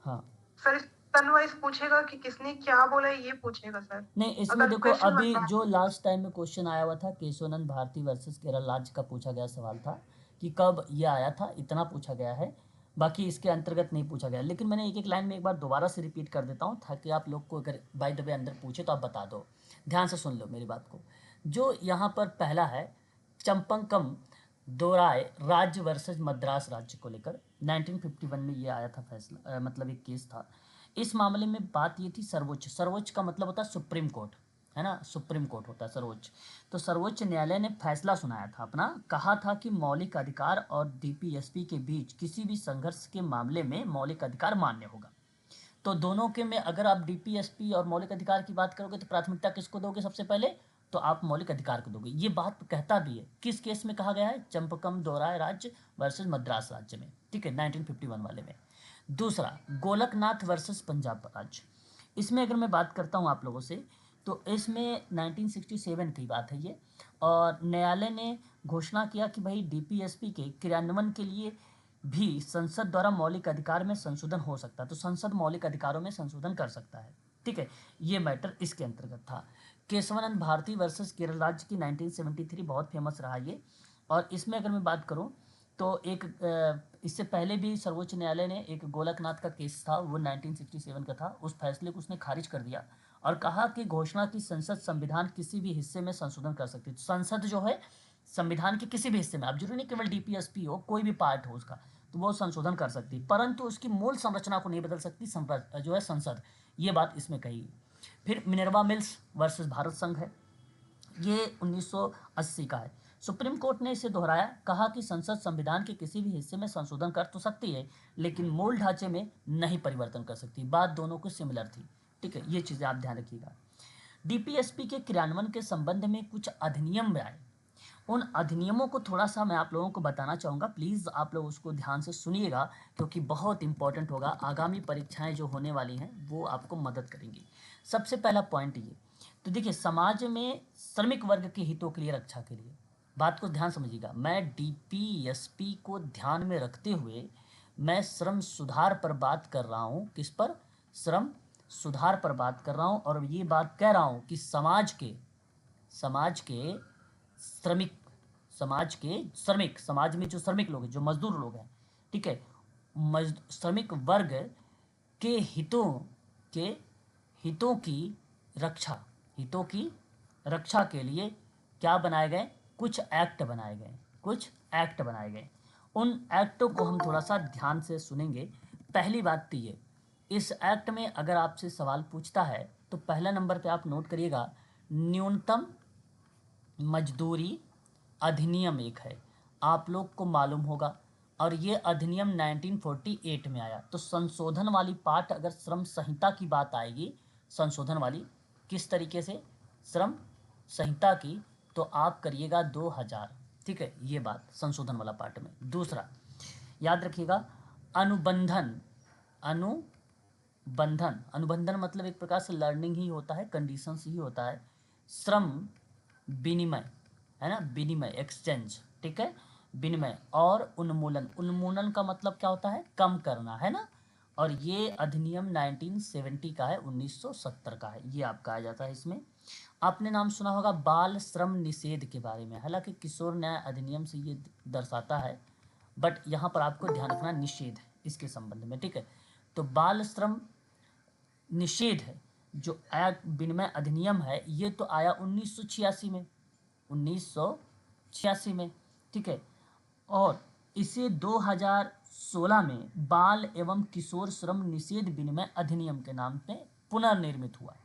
S2: हाँ
S1: सर, वाइज पूछेगा कि किसने क्या बोला ये पूछेगा सर?
S2: नहीं, इसमें देखो अभी जो लास्ट टाइम में क्वेश्चन आया हुआ था केशवानंद भारती वर्सेस केरल राज्य का पूछा गया सवाल था कि कब ये आया था, इतना पूछा गया है, बाकी इसके अंतर्गत नहीं पूछा गया। लेकिन मैंने एक लाइन में एक बार दोबारा से रिपीट कर देता हूँ ताकि आप लोग को अगर बाय द वे अंदर पूछे तो आप बता दो, ध्यान से सुन लो मेरी बात को। जो यहाँ पर पहला है चंपकम दोराय राज्य वर्सेस मद्रास राज्य को लेकर 1951 में ये आया था फैसला, मतलब एक केस था। इस मामले में बात ये थी सर्वोच्च का मतलब होता है सुप्रीम कोर्ट, है ना, सुप्रीम कोर्ट होता है सर्वोच्च। तो सर्वोच्च न्यायालय ने फैसला सुनाया था अपना, कहा था कि मौलिक अधिकार और डीपीएसपी के बीच किसी भी संघर्ष के मामले में मौलिक अधिकार मान्य होगा। तो दोनों के में अगर आप डीपीएसपी और मौलिक अधिकार की बात करोगे तो प्राथमिकता किसको दोगे? सबसे पहले तो आप मौलिक अधिकार को दोगे। ये बात कहता भी है, किस केस में कहा गया है? चंपकम दोराय राज्य वर्सेस मद्रास राज्य में, ठीक है, 1951 वाले में। दूसरा गोलकनाथ वर्सेस पंजाब राज्य, इसमें अगर मैं बात करता हूँ आप लोगों से तो इसमें 1967 की बात है ये, और न्यायालय ने घोषणा किया कि भाई डीपीएसपी के क्रियान्वयन के लिए भी संसद द्वारा मौलिक अधिकार में संशोधन हो सकता है, तो संसद मौलिक अधिकारों में संशोधन कर सकता है, ठीक है। ये मैटर इसके अंतर्गत था। केशवानंद भारती वर्सेस केरल राज्य की 1973 बहुत फेमस रहा ये, और इसमें अगर मैं बात करूं तो एक इससे पहले भी सर्वोच्च न्यायालय ने एक गोलकनाथ का केस था, वो 1967 का था, उस फैसले को उसने खारिज कर दिया और कहा कि घोषणा की संसद संविधान किसी भी हिस्से में संशोधन कर सकती है। संसद जो है संविधान के किसी भी हिस्से में, अब जरूरी नहीं केवल डीपीएसपी हो, कोई भी पार्ट हो उसका, तो वो संशोधन कर सकती है, परंतु उसकी मूल संरचना को नहीं बदल सकती जो है संसद। ये बात इसमें कही। फिर मिनर्वा मिल्स वर्सेस भारत संघ है, ये 1980 का है। सुप्रीम कोर्ट ने इसे दोहराया, कहा कि संसद संविधान के किसी भी हिस्से में संशोधन कर तो सकती है, लेकिन मूल ढांचे में नहीं परिवर्तन कर सकती। बात दोनों को सिमिलर थी, ठीक है, ये चीज़ें आप ध्यान रखिएगा। डीपीएसपी के क्रियान्वयन के संबंध में कुछ अधिनियम में आए, उन अधिनियमों को थोड़ा सा मैं आप लोगों को बताना चाहूँगा, प्लीज़ आप लोग उसको ध्यान से सुनिएगा, क्योंकि बहुत इंपॉर्टेंट होगा। आगामी परीक्षाएं जो होने वाली हैं वो आपको मदद करेंगी। सबसे पहला पॉइंट ये, तो देखिए, समाज में श्रमिक वर्ग के हितों के लिए, रक्षा के लिए, बात को ध्यान समझिएगा। मैं डीपीएसपी को ध्यान में रखते हुए मैं श्रम सुधार पर बात कर रहा हूँ। किस पर? श्रम सुधार पर बात कर रहा हूँ, और ये बात कह रहा हूँ कि समाज के श्रमिक, समाज में जो श्रमिक लोग हैं, जो मजदूर लोग हैं, ठीक है, श्रमिक वर्ग के हितों की रक्षा के लिए क्या बनाए गए? कुछ एक्ट बनाए गए। उन एक्टों को हम थोड़ा सा ध्यान से सुनेंगे। पहली बात तो ये, इस एक्ट में अगर आपसे सवाल पूछता है तो पहला नंबर पे आप नोट करिएगा, न्यूनतम मजदूरी अधिनियम एक है, आप लोग को मालूम होगा, और ये अधिनियम 1948 में आया। तो संशोधन वाली पार्ट, अगर श्रम संहिता की बात आएगी, संशोधन वाली किस तरीके से श्रम संहिता की, तो आप करिएगा 2000, ठीक है, ये बात संशोधन वाला पार्ट में। दूसरा याद रखिएगा, अनुबंधन मतलब एक प्रकार से लर्निंग ही होता है, कंडीशंस ही होता है। श्रम विनिमय है ना, विनिमय, एक्सचेंज, ठीक है, विनिमय। और उन्मूलन का मतलब क्या होता है? कम करना, है ना। और ये अधिनियम 1970 का है, 1970 का है, ये आपका आ जाता है इसमें। आपने नाम सुना होगा बाल श्रम निषेध के बारे में, हालांकि किशोर न्याय अधिनियम से ये दर्शाता है, बट यहाँ पर आपको ध्यान रखना निषेध है इसके संबंध में, ठीक है। तो बाल श्रम निषेध है जो एक्ट विनिमय अधिनियम है, ये तो आया 1986 में, ठीक है। और इसे 2016 में बाल एवं किशोर श्रम निषेध विनिमय अधिनियम के नाम पे पुनर्निर्मित हुआ।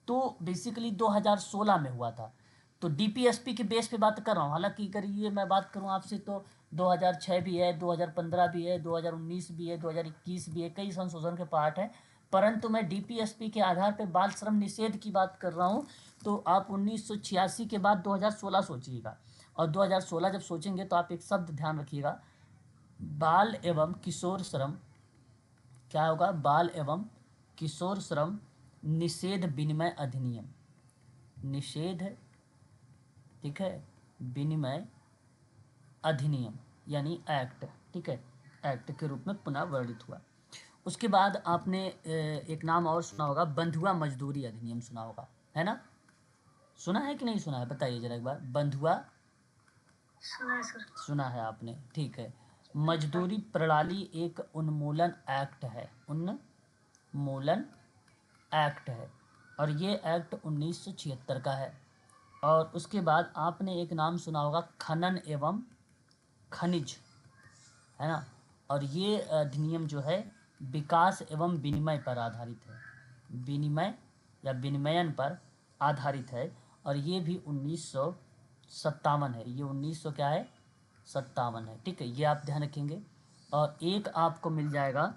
S2: तो बेसिकली 2016 में हुआ था। तो डीपीएसपी के बेस पे बात कर रहा हूँ, हालांकि अगर ये मैं बात करूँ आपसे तो 2006 भी है, 2015 भी है, 2019 भी है, 2021 भी है, कई संशोधन के पार्ट हैं, परंतु मैं डीपीएसपी के आधार पे बाल श्रम निषेध की बात कर रहा हूँ। तो आप 1986 के बाद 2016 सोचिएगा, और 2016 जब सोचेंगे तो आप एक शब्द ध्यान रखिएगा, बाल एवं किशोर श्रम, क्या होगा? बाल एवं किशोर श्रम निषेध विनिमय अधिनियम, निषेध, ठीक है, विनिमय अधिनियम यानी एक्ट, ठीक है, एक्ट के रूप में पुनः वर्णित हुआ। उसके बाद आपने एक नाम और सुना होगा, बंधुआ मजदूरी अधिनियम सुना होगा, है ना? सुना है कि नहीं सुना है? बताइए जरा एक बार। बंधुआ
S5: सुना है सर।
S2: सुना है आपने, ठीक है। मजदूरी प्रणाली एक उन्मूलन एक्ट है, उन्मूलन एक्ट है, और ये एक्ट 1976 का है। और उसके बाद आपने एक नाम सुना होगा, खनन एवं खनिज, है ना। और ये अधिनियम जो है विकास एवं विनिमय पर आधारित है, विनिमय या विनिमयन पर आधारित है, और ये भी 1957 है, ये 1900 क्या है? 57 है, ठीक है, ये आप ध्यान रखेंगे। और एक आपको मिल जाएगा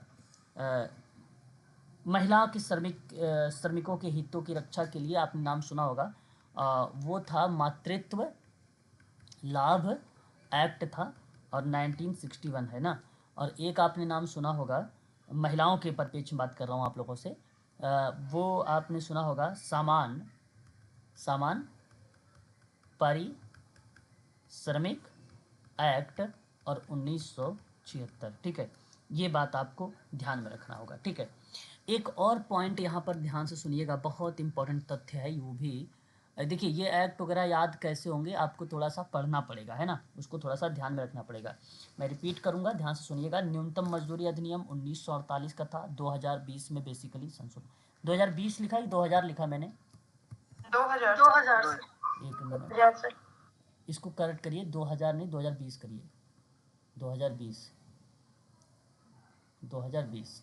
S2: महिला के श्रमिकों के हितों की रक्षा के लिए, आपने नाम सुना होगा, वो था मातृत्व लाभ एक्ट था, और 1961 है ना। और एक आपने नाम सुना होगा, महिलाओं के परिप्रेक्ष्य में बात कर रहा हूँ आप लोगों से, वो आपने सुना होगा सामान परिश्रमिक एक्ट और 1976, ठीक है, ये बात आपको ध्यान में रखना होगा, ठीक है। एक और पॉइंट यहाँ पर ध्यान से सुनिएगा, बहुत इंपॉर्टेंट तथ्य है वो भी। देखिए, ये एक्ट वगैरह याद कैसे होंगे, आपको थोड़ा सा पढ़ना पड़ेगा, है ना, उसको थोड़ा सा ध्यान में रखना पड़ेगा। मैं रिपीट करूँगा, ध्यान से सुनिएगा। न्यूनतम मजदूरी अधिनियम 1948 का था, 2020 में बेसिकली संशोधन, 2020 लिखा कि 2000 लिखा मैंने?
S1: 2000
S5: 2000
S2: एक मिनट,
S5: सर।
S2: इसको करेक्ट करिए, 2000 नहीं 2020 करिए, 2020,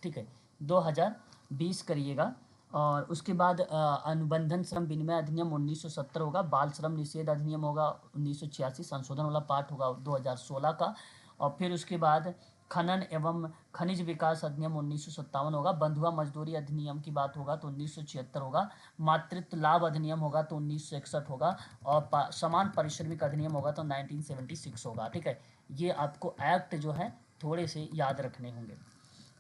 S2: ठीक है, 2020 करिएगा। और उसके बाद अनुबंधन श्रम विनिमय अधिनियम 1970 होगा, बाल श्रम निषेध अधिनियम होगा 1986, संशोधन वाला पार्ट होगा 2016 का। और फिर उसके बाद खनन एवं खनिज विकास अधिनियम 1957 होगा, बंधुआ मजदूरी अधिनियम की बात होगा तो 1976 होगा, मातृत्व लाभ अधिनियम होगा तो 1961 होगा, और समान पारिश्रमिक अधिनियम होगा तो 1976 होगा। ठीक है, ये आपको एक्ट जो है थोड़े से याद रखने होंगे।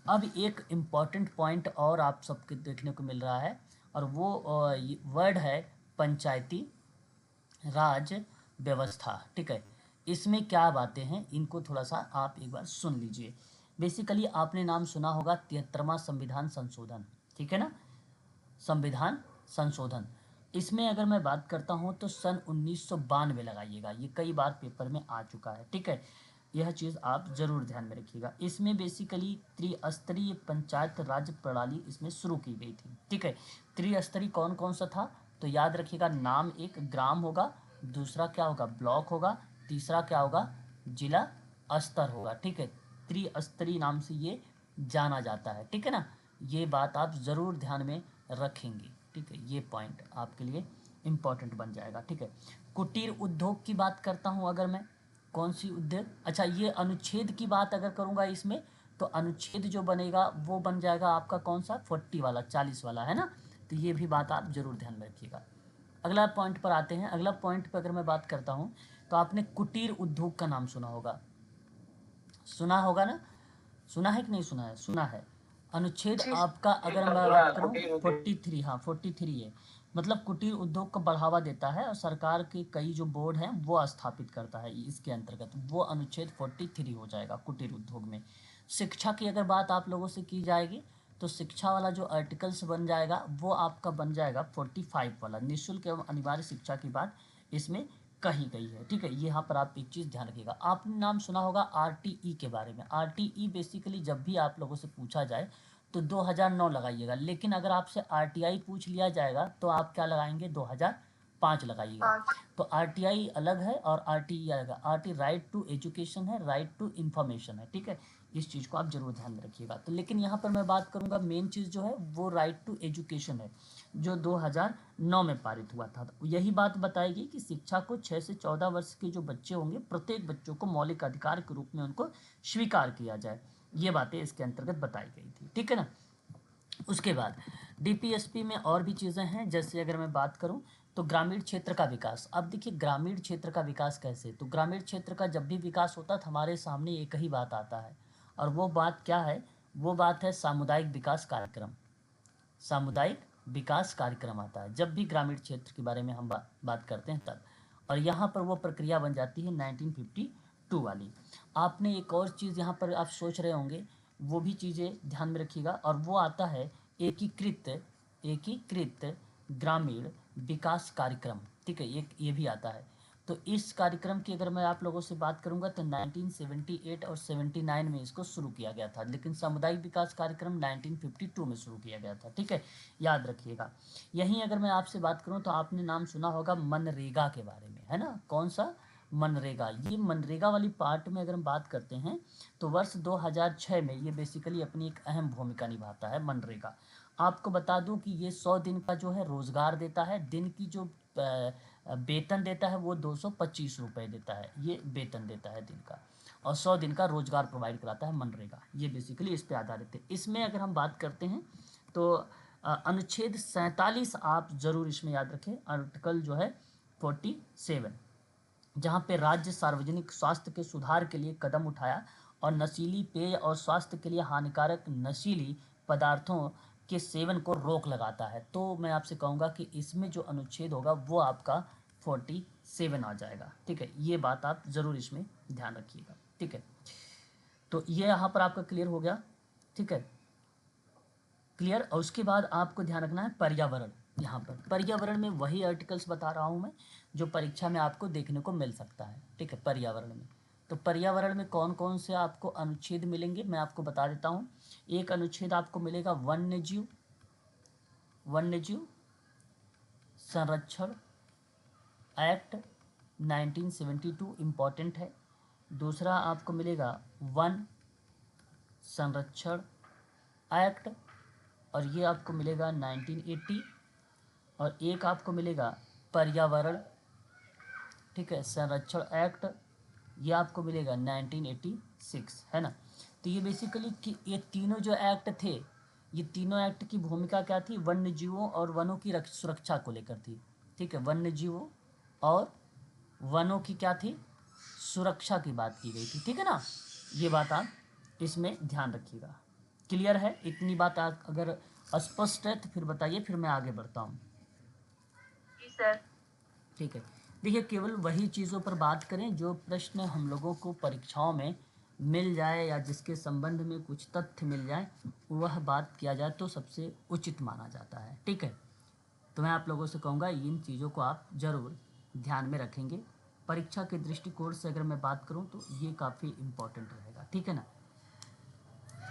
S2: अब एक इम्पॉर्टेंट पॉइंट और आप सबके देखने को मिल रहा है, और वो वर्ड है पंचायती राज व्यवस्था। ठीक है, इसमें क्या बातें हैं इनको थोड़ा सा आप एक बार सुन लीजिए। बेसिकली आपने नाम सुना होगा 73वां संविधान संशोधन, ठीक है ना, संविधान संशोधन। इसमें अगर मैं बात करता हूँ तो सन 1992 लगाइएगा, ये कई बार पेपर में आ चुका है। ठीक है, यह चीज़ आप ज़रूर ध्यान में रखिएगा। इसमें बेसिकली त्रिस्तरीय पंचायत राज प्रणाली इसमें शुरू की गई थी। ठीक है, त्रिस्तरीय कौन कौन सा था तो याद रखिएगा, नाम एक ग्राम होगा, दूसरा क्या होगा ब्लॉक होगा, तीसरा क्या होगा जिला स्तर होगा। ठीक है, त्रिस्तरीय नाम से ये जाना जाता है। ठीक है ना, ये बात आप ज़रूर ध्यान में रखेंगे। ठीक है, ये पॉइंट आपके लिए इम्पॉर्टेंट बन जाएगा। ठीक है, कुटीर उद्योग की बात करता हूँ अगर मैं, कौन सी उद्योग, अच्छा ये अनुच्छेद की बात अगर करूँगा इसमें तो अनुच्छेद जो बनेगा वो बन जाएगा आपका कौन सा 40 वाला, 40 वाला, है ना। तो ये भी बात आप ज़रूर ध्यान में रखिएगा। अगला पॉइंट पर आते हैं। अगला पॉइंट पर अगर मैं बात करता हूँ तो आपने कुटीर उद्योग का नाम सुना होगा, सुना होगा ना, सुना है कि नहीं सुना है, सुना है। अनुच्छेद आपका अगर मैं बात करूँ 43, हाँ 43 है, मतलब कुटीर उद्योग को बढ़ावा देता है और सरकार के कई जो बोर्ड हैं वो स्थापित करता है इसके अंतर्गत, वो अनुच्छेद 43 हो जाएगा कुटीर उद्योग में। शिक्षा की अगर बात आप लोगों से की जाएगी तो शिक्षा वाला जो आर्टिकल्स बन जाएगा वो आपका बन जाएगा 45 वाला, निःशुल्क एवं अनिवार्य शिक्षा की बात इसमें कही गई है। ठीक है, यहाँ पर आप एक चीज़ ध्यान रखिएगा। आपने नाम सुना होगा आरटीई के बारे में। आरटीई बेसिकली जब भी आप लोगों से पूछा जाए तो 2009 लगाइएगा, लेकिन अगर आपसे आरटीआई पूछ लिया जाएगा तो आप क्या लगाएंगे 2005 लगाइएगा। तो आरटीआई अलग है और आरटीई अलग है। आरटी राइट टू एजुकेशन है, राइट टू इन्फॉर्मेशन है। ठीक है, इस चीज़ को आप जरूर ध्यान में रखिएगा। तो लेकिन यहाँ पर मैं बात करूँगा मेन चीज़ जो है वो राइट टू एजुकेशन है, जो 2009 में पारित हुआ था। तो यही बात बताएगी कि शिक्षा को 6 से 14 वर्ष के जो बच्चे होंगे प्रत्येक बच्चों को मौलिक अधिकार के रूप में उनको स्वीकार किया जाए, ये बातें इसके अंतर्गत बताई गई थी। ठीक है ना, उसके बाद डीपीएसपी में और भी चीज़ें हैं, जैसे अगर मैं बात करूं तो ग्रामीण क्षेत्र का विकास। अब देखिए ग्रामीण क्षेत्र का विकास कैसे, तो ग्रामीण क्षेत्र का जब भी विकास होता है तो हमारे सामने एक ही बात आता है, और वो बात क्या है, वो बात है सामुदायिक विकास कार्यक्रम। सामुदायिक विकास कार्यक्रम आता है जब भी ग्रामीण क्षेत्र के बारे में हम बात करते हैं तब, और यहाँ पर वो प्रक्रिया बन जाती है 1952 वाली। आपने एक और चीज़ यहाँ पर आप सोच रहे होंगे, वो भी चीज़ें ध्यान में रखिएगा, और वो आता है एकीकृत ग्रामीण विकास कार्यक्रम। ठीक है, ये भी आता है। तो इस कार्यक्रम की अगर मैं आप लोगों से बात करूंगा तो 1978 और 79 में इसको शुरू किया गया था, लेकिन सामुदायिक विकास कार्यक्रम 1952 में शुरू किया गया था। ठीक है, याद रखिएगा। यहीं अगर मैं आपसे बात करूं तो आपने नाम सुना होगा मनरेगा के बारे में, है ना, कौन सा मनरेगा। ये मनरेगा वाली पार्ट में अगर हम बात करते हैं तो वर्ष 2006 में ये बेसिकली अपनी एक अहम भूमिका निभाता है मनरेगा। आपको बता दूं कि ये 100 दिन का जो है रोज़गार देता है, दिन की जो वेतन देता है वो 225 रुपये देता है, ये वेतन देता है दिन का, और 100 दिन का रोजगार प्रोवाइड कराता है मनरेगा। ये बेसिकली इस पे आधारित है। इसमें अगर हम बात करते हैं तो अनुच्छेद 47 आप ज़रूर इसमें याद रखें, आर्टिकल जो है 47, जहाँ पे राज्य सार्वजनिक स्वास्थ्य के सुधार के लिए कदम उठाया और नशीली पेय और स्वास्थ्य के लिए हानिकारक नशीली पदार्थों के सेवन को रोक लगाता है। तो मैं आपसे कहूँगा कि इसमें जो अनुच्छेद होगा वो आपका 47 आ जाएगा। ठीक है, ये बात आप ज़रूर इसमें ध्यान रखिएगा। ठीक है, तो ये यहाँ पर आपका क्लियर हो गया। ठीक है, क्लियर। और उसके बाद आपको ध्यान रखना है पर्यावरण। यहाँ पर पर्यावरण में वही आर्टिकल्स बता रहा हूँ मैं जो परीक्षा में आपको देखने को मिल सकता है। ठीक है, पर्यावरण में तो पर्यावरण में कौन कौन से आपको अनुच्छेद मिलेंगे मैं आपको बता देता हूँ। एक अनुच्छेद आपको मिलेगा वन्यजीव संरक्षण एक्ट 1972, इम्पॉर्टेंट है। दूसरा आपको मिलेगा वन संरक्षण एक्ट, और ये आपको मिलेगा 1980, और एक आपको मिलेगा पर्यावरण, ठीक है, संरक्षण एक्ट, ये आपको मिलेगा 1986, है ना। तो ये बेसिकली कि ये तीनों जो एक्ट थे, ये तीनों एक्ट की भूमिका क्या थी, वन्य जीवों और वनों की सुरक्षा को लेकर थी, ठीक है। वन्य जीवों और वनों की क्या थी, सुरक्षा की बात की गई थी, ठीक है ना। ये बात आप इसमें ध्यान रखिएगा। क्लियर है, इतनी बात अगर स्पष्ट है तो फिर बताइए, फिर मैं आगे बढ़ता हूँ।
S1: जी सर।
S2: ठीक है, देखिए केवल वही चीज़ों पर बात करें जो प्रश्न हम लोगों को परीक्षाओं में मिल जाए या जिसके संबंध में कुछ तथ्य मिल जाए, वह बात किया जाए तो सबसे उचित माना जाता है, ठीक है। तो मैं आप लोगों से कहूँगा इन चीज़ों को आप ज़रूर ध्यान में रखेंगे। परीक्षा के दृष्टिकोण से अगर मैं बात करूँ तो ये काफ़ी इम्पोर्टेंट रहेगा, ठीक है ना।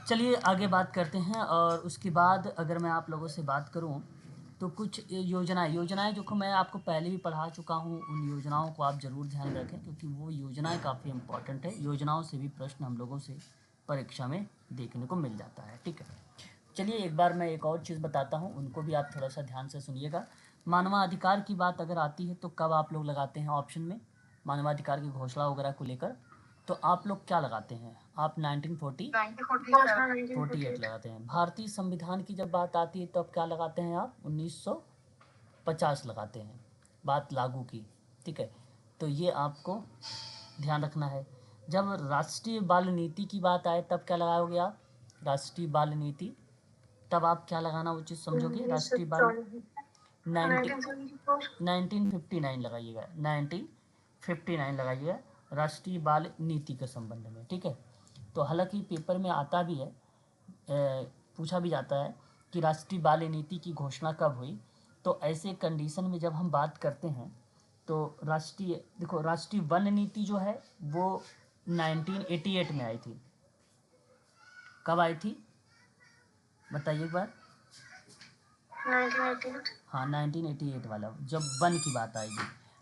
S2: चलिए आगे बात करते हैं। और उसके बाद अगर मैं आप लोगों से बात करूं तो कुछ योजनाएं जो कि मैं आपको पहले भी पढ़ा चुका हूं, उन योजनाओं को आप ज़रूर ध्यान में रखें, क्योंकि वो योजनाएं काफ़ी इम्पोर्टेंट है। योजनाओं से भी प्रश्न हम लोगों से परीक्षा में देखने को मिल जाता है, ठीक है। चलिए एक बार मैं एक और चीज़ बताता हूँ, उनको भी आप थोड़ा सा ध्यान से सुनिएगा। मानवाधिकार की बात अगर आती है तो कब आप लोग लगाते हैं ऑप्शन में मानवाधिकार की घोषणा वगैरह को लेकर, तो आप लोग क्या लगाते हैं, आप 1948
S1: 1948
S2: लगाते हैं। भारतीय संविधान की जब बात आती है तो अब क्या लगाते हैं आप, 1950 लगाते हैं बात लागू की, ठीक है। तो ये आपको ध्यान रखना है। जब राष्ट्रीय बाल नीति की बात आए तब क्या लगाओगे आप, राष्ट्रीय बाल नीति, तब आप क्या लगाना उचित समझोगे, राष्ट्रीय बाल 1959 लगाइएगा, 1959 लगाइएगा राष्ट्रीय बाल नीति के संबंध में, ठीक है। तो हालांकि पेपर में आता भी है, पूछा भी जाता है कि राष्ट्रीय बाल नीति की घोषणा कब हुई। तो ऐसे कंडीशन में जब हम बात करते हैं तो राष्ट्रीय वन नीति जो है वो 1988 में आई थी। कब आई थी बताइए एक बार।
S5: 1988।
S2: हाँ 1988 वाला, जब वन की बात आएगी।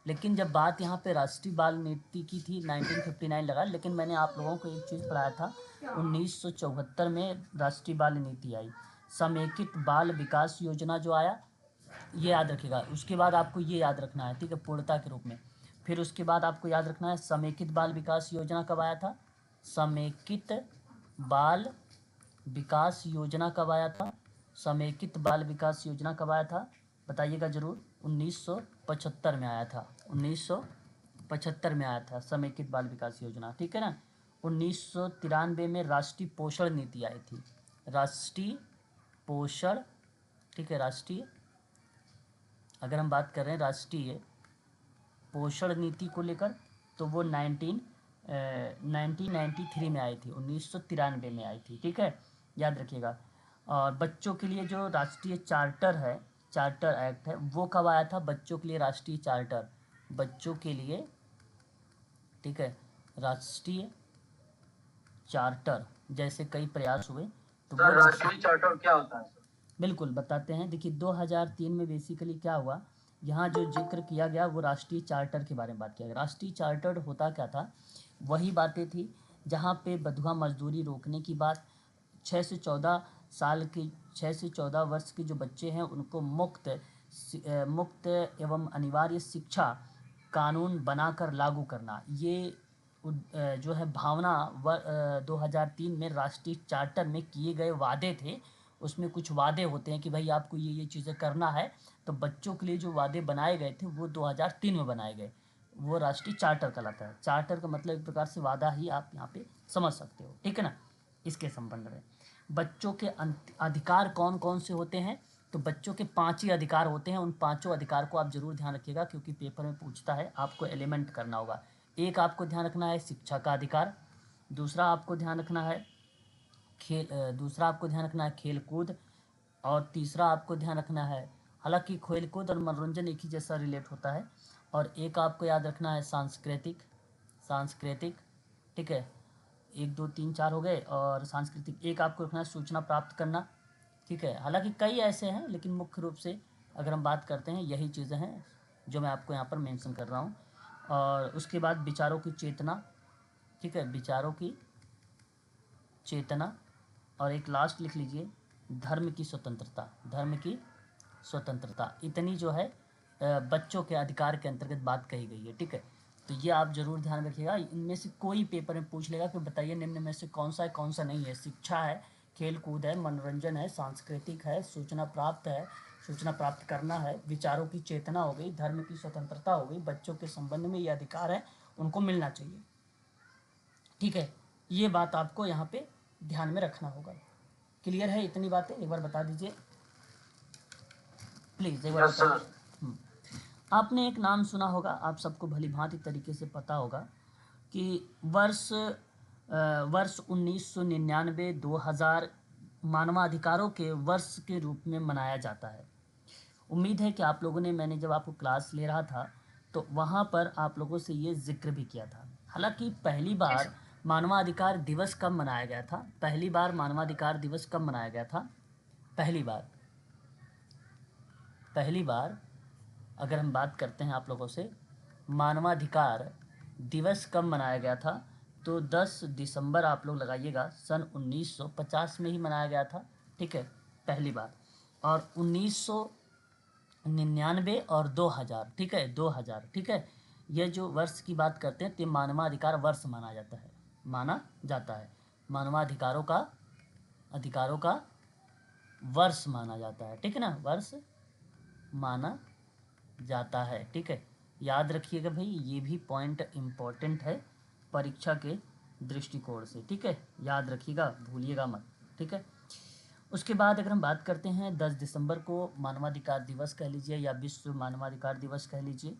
S2: लेकिन जब बात यहाँ पे राष्ट्रीय बाल नीति की थी 1959 लगा, लेकिन मैंने आप लोगों को एक चीज़ पढ़ाया था 1974 में राष्ट्रीय बाल नीति आई। समेकित बाल विकास योजना जो आया, ये याद रखिएगा। उसके बाद आपको ये याद रखना है, ठीक है, पूर्णता के रूप में। फिर उसके बाद आपको याद रखना है समेकित बाल विकास योजना कब आया था, समेकित बाल विकास योजना कब आया था, समेकित बाल विकास योजना कब आया था बताइएगा ज़रूर। 1975 में आया था, 1975 में आया था समेकित बाल विकास योजना, ठीक है ना। 1993 में राष्ट्रीय पोषण नीति आई थी, राष्ट्रीय पोषण, ठीक है, राष्ट्रीय, अगर हम बात कर रहे हैं राष्ट्रीय पोषण नीति को लेकर तो वो 1993 में आई थी, 1993 में आई थी, ठीक है, याद रखिएगा। और बच्चों के लिए जो राष्ट्रीय चार्टर है, चार्टर एक्ट है, वो कब आया था, बच्चों के लिए राष्ट्रीय चार्टर, बच्चों के लिए, ठीक है, राष्ट्रीय चार्टर जैसे कई प्रयास हुए तो वो
S4: राष्ट्रीय चार्टर क्या होता है?
S2: बिल्कुल बताते हैं। देखिए 2003 में बेसिकली क्या हुआ, यहाँ जो जिक्र किया गया वो राष्ट्रीय चार्टर के बारे में बात किया गया। राष्ट्रीय चार्टर होता क्या था, वही बातें थी जहाँ पे बंधुआ मजदूरी रोकने की बात, 6 से 14 साल की, 6 से 14 वर्ष के जो बच्चे हैं उनको मुक्त एवं अनिवार्य शिक्षा कानून बनाकर लागू करना, ये जो है भावना 2003 में राष्ट्रीय चार्टर में किए गए वादे थे। उसमें कुछ वादे होते हैं कि भाई आपको ये चीज़ें करना है, तो बच्चों के लिए जो वादे बनाए गए थे वो 2003 में बनाए गए, वो राष्ट्रीय चार्टर कहलाता है। चार्टर का मतलब एक प्रकार से वादा ही आप यहाँ पे समझ सकते हो, ठीक है ना। इसके संबंध में बच्चों के अधिकार कौन कौन से होते हैं, तो बच्चों के 5 ही अधिकार होते हैं। उन 5 अधिकार को आप जरूर ध्यान रखिएगा, क्योंकि पेपर में पूछता है, आपको एलिमेंट करना होगा। एक आपको ध्यान रखना है शिक्षा का अधिकार, दूसरा आपको ध्यान रखना है खेल कूद, और तीसरा आपको ध्यान रखना है, हालांकि खेल कूद और मनोरंजन एक ही जैसा रिलेट होता है, और एक आपको याद रखना है सांस्कृतिक, ठीक है, 1 2 3 4 हो गए, और सांस्कृतिक एक आपको रखना है सूचना प्राप्त करना, ठीक है। हालांकि कई ऐसे हैं, लेकिन मुख्य रूप से अगर हम बात करते हैं यही चीज़ें हैं जो मैं आपको यहाँ पर मेंशन कर रहा हूँ। और उसके बाद विचारों की चेतना, ठीक है, विचारों की चेतना, और एक लास्ट लिख लीजिए धर्म की स्वतंत्रता, धर्म की स्वतंत्रता, इतनी जो है बच्चों के अधिकार के अंतर्गत बात कही गई है। ठीक है, तो ये आप जरूर ध्यान रखिएगा। इनमें से कोई पेपर में पूछ लेगा कि बताइए निम्न में से कौन सा है कौन सा नहीं है। शिक्षा है, खेल कूद है, मनोरंजन है, सांस्कृतिक है, सूचना प्राप्त है, सूचना प्राप्त करना है, विचारों की चेतना हो गई, धर्म की स्वतंत्रता हो गई, बच्चों के संबंध में ये अधिकार है उनको मिलना चाहिए। ठीक है, ये बात आपको यहाँ पे ध्यान में रखना होगा। क्लियर है इतनी बातें? एक बार बता दीजिए प्लीज, एक बार
S4: यस
S2: बता।
S4: सर।
S2: आपने एक नाम सुना होगा, आप सबको भली भांति तरीके से पता होगा कि वर्ष 1999 2000 मानवाधिकारों के वर्ष के रूप में मनाया जाता है। उम्मीद है कि आप लोगों ने, मैंने जब आपको क्लास ले रहा था तो वहाँ पर आप लोगों से ये जिक्र भी किया था। हालांकि पहली बार मानवाधिकार दिवस कब मनाया गया था? पहली बार मानवाधिकार दिवस कब मनाया गया था? पहली बार अगर हम बात करते हैं आप लोगों से, मानवाधिकार दिवस कब मनाया गया था, तो 10 दिसंबर आप लोग लगाइएगा, सन 1950 में ही मनाया गया था। ठीक है, पहली बार। और 1999 और 2000, ठीक है, 2000, ठीक है, ये जो वर्ष की बात करते हैं तो मानवाधिकार वर्ष माना जाता है, मानवाधिकारों का वर्ष माना जाता है। ठीक है ना, वर्ष माना जाता है। ठीक है, याद रखिएगा भाई, ये भी पॉइंट इम्पोर्टेंट है परीक्षा के दृष्टिकोण से। ठीक है, याद रखिएगा, भूलिएगा मत। ठीक है, उसके बाद अगर हम बात करते हैं 10 दिसंबर को मानवाधिकार दिवस कह लीजिए या विश्व मानवाधिकार दिवस कह लीजिए।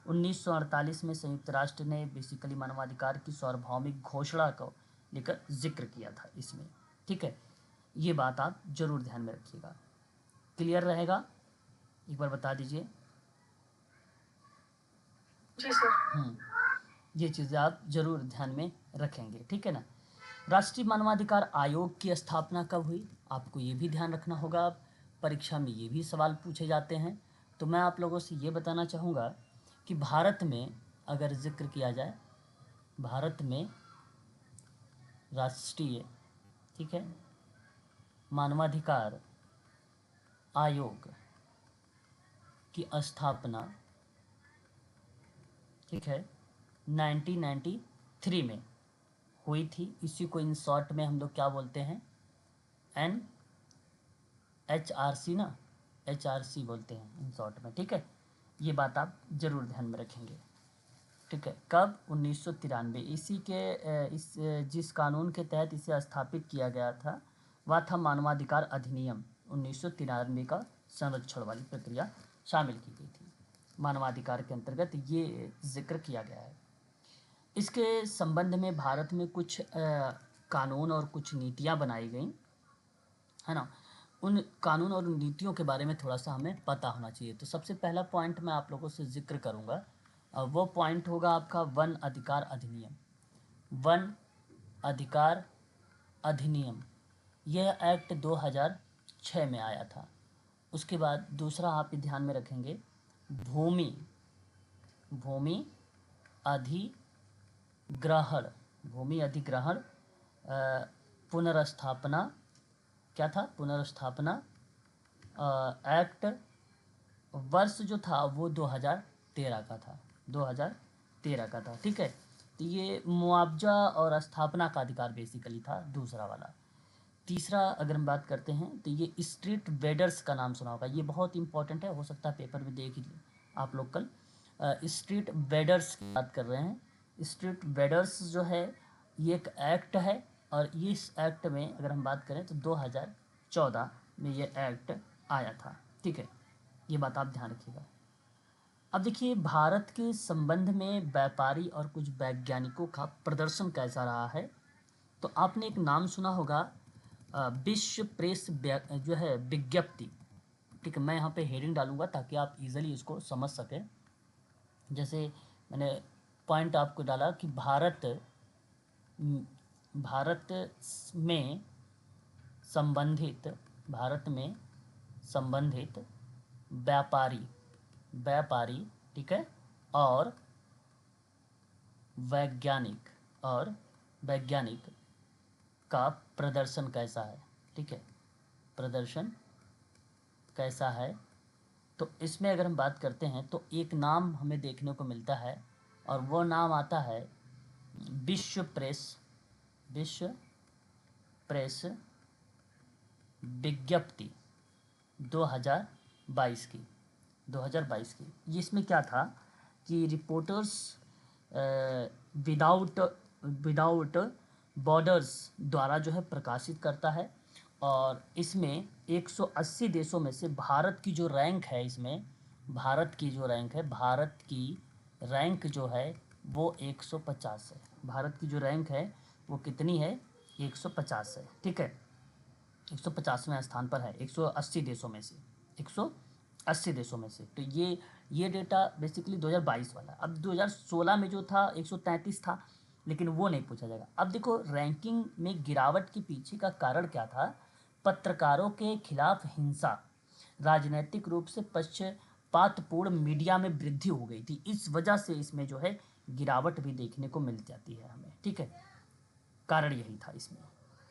S2: 1948 में संयुक्त राष्ट्र ने बेसिकली मानवाधिकार की सार्वभौमिक घोषणा को लेकर जिक्र किया था इसमें। ठीक है, ये बात आप जरूर ध्यान में रखिएगा। क्लियर रहेगा? एक बार बता दीजिए।
S5: जी सर।
S2: ये चीज़ें आप जरूर ध्यान में रखेंगे। ठीक है ना। राष्ट्रीय मानवाधिकार आयोग की स्थापना कब हुई? आपको ये भी ध्यान रखना होगा, परीक्षा में ये भी सवाल पूछे जाते हैं। तो मैं आप लोगों से ये बताना चाहूँगा कि भारत में अगर जिक्र किया जाए, भारत में राष्ट्रीय, ठीक है, मानवाधिकार आयोग की स्थापना, ठीक है, 1993 में हुई थी। इसी को इन शॉर्ट में हम लोग क्या बोलते हैं? HRC ना, HRC बोलते हैं इन शॉर्ट में। ठीक है, ये बात आप जरूर ध्यान में रखेंगे। ठीक है, कब? 1993। इसी के जिस कानून के तहत इसे स्थापित किया गया था वह था मानवाधिकार अधिनियम 1993 का संरक्षण वाली प्रक्रिया शामिल की गई थी। मानवाधिकार के अंतर्गत ये जिक्र किया गया है। इसके संबंध में भारत में कुछ कानून और कुछ नीतियाँ बनाई गई, है ना। उन कानून और नीतियों के बारे में थोड़ा सा हमें पता होना चाहिए। तो सबसे पहला पॉइंट मैं आप लोगों से जिक्र करूँगा, वो पॉइंट होगा आपका वन अधिकार अधिनियम। वन अधिकार अधिनियम, यह एक्ट 2006 में आया था। उसके बाद दूसरा आप ध्यान में रखेंगे, भूमि अधिग्रहण पुनर्स्थापना, क्या था? पुनर्स्थापना एक्ट, वर्ष जो था वो 2013 का था, 2013 का था। ठीक है, तो ये मुआवजा और स्थापना का अधिकार बेसिकली था दूसरा वाला। तीसरा अगर हम बात करते हैं तो ये स्ट्रीट वेडर्स का नाम सुना होगा, ये बहुत इंपॉर्टेंट है, हो सकता है पेपर में देख लीजिए आप लोग कल। स्ट्रीट वेडर्स की बात कर रहे हैं। स्ट्रीट वेडर्स जो है ये एक एक्ट है, और इस एक्ट में अगर हम बात करें तो 2014 में ये एक्ट आया था। ठीक है, ये बात आप ध्यान रखिएगा। अब देखिए, भारत के संबंध में व्यापारी और कुछ वैज्ञानिकों का प्रदर्शन कैसा रहा है। तो आपने एक नाम सुना होगा, विश्व प्रेस जो है विज्ञप्ति। ठीक है, मैं यहाँ पे हेडिंग डालूंगा ताकि आप इजीली इसको समझ सकें। जैसे मैंने पॉइंट आपको डाला कि भारत में संबंधित व्यापारी, ठीक है, और वैज्ञानिक का प्रदर्शन कैसा है। ठीक है, प्रदर्शन कैसा है। तो इसमें अगर हम बात करते हैं तो एक नाम हमें देखने को मिलता है और वो नाम आता है विश्व प्रेस विज्ञप्ति 2022 की। ये इसमें क्या था कि रिपोर्टर्स विदाउट बॉर्डर्स द्वारा जो है प्रकाशित करता है और इसमें 180 देशों में से भारत की जो रैंक है, इसमें भारत की रैंक जो है वो 150 है। भारत की जो रैंक है वो कितनी है? 150 है। ठीक है, 150वें स्थान पर है 180 देशों में से, 180 देशों में से। तो ये डेटा बेसिकली 2022 वाला। अब 2016 में जो था 133 था, लेकिन वो नहीं पूछा जाएगा। अब देखो रैंकिंग में गिरावट के पीछे का कारण क्या था? पत्रकारों के खिलाफ हिंसा, राजनीतिक रूप से पक्षपातपूर्ण मीडिया में वृद्धि हो गई थी। इस वजह से इसमें जो है गिरावट भी देखने को मिल जाती है हमें। ठीक है, कारण यही था इसमें।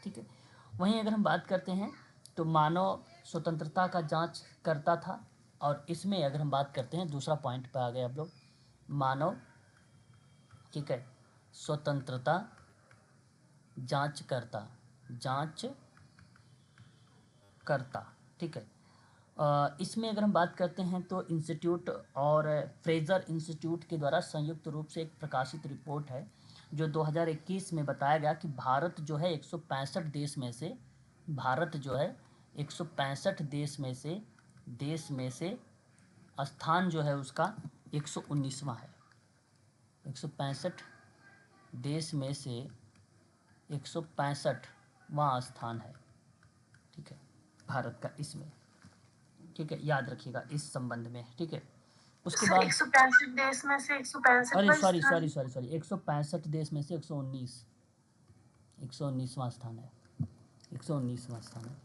S2: ठीक है, वहीं अगर हम बात करते हैं तो मानव स्वतंत्रता का जांच करता था और इसमें अगर हम बात करते हैं दूसरा पॉइंट पे आ गए आप लोग, मानव, ठीक है, स्वतंत्रता जांच करता। ठीक है, इसमें अगर हम बात करते हैं तो इंस्टीट्यूट और फ्रेजर इंस्टीट्यूट के द्वारा संयुक्त रूप से एक प्रकाशित रिपोर्ट है जो 2021 में बताया गया कि भारत जो है 165 देश में से, भारत जो है 165 देश में से स्थान जो है उसका 119वां है। 165 देश में से 165वां स्थान है। ठीक है, भारत का इसमें। ठीक है, याद रखिएगा इस संबंध में। ठीक है, उसके बाद
S5: 165 देश में से 165
S2: अरे सॉरी 165 देश में से 119वां स्थान है, 119वां स्थान है।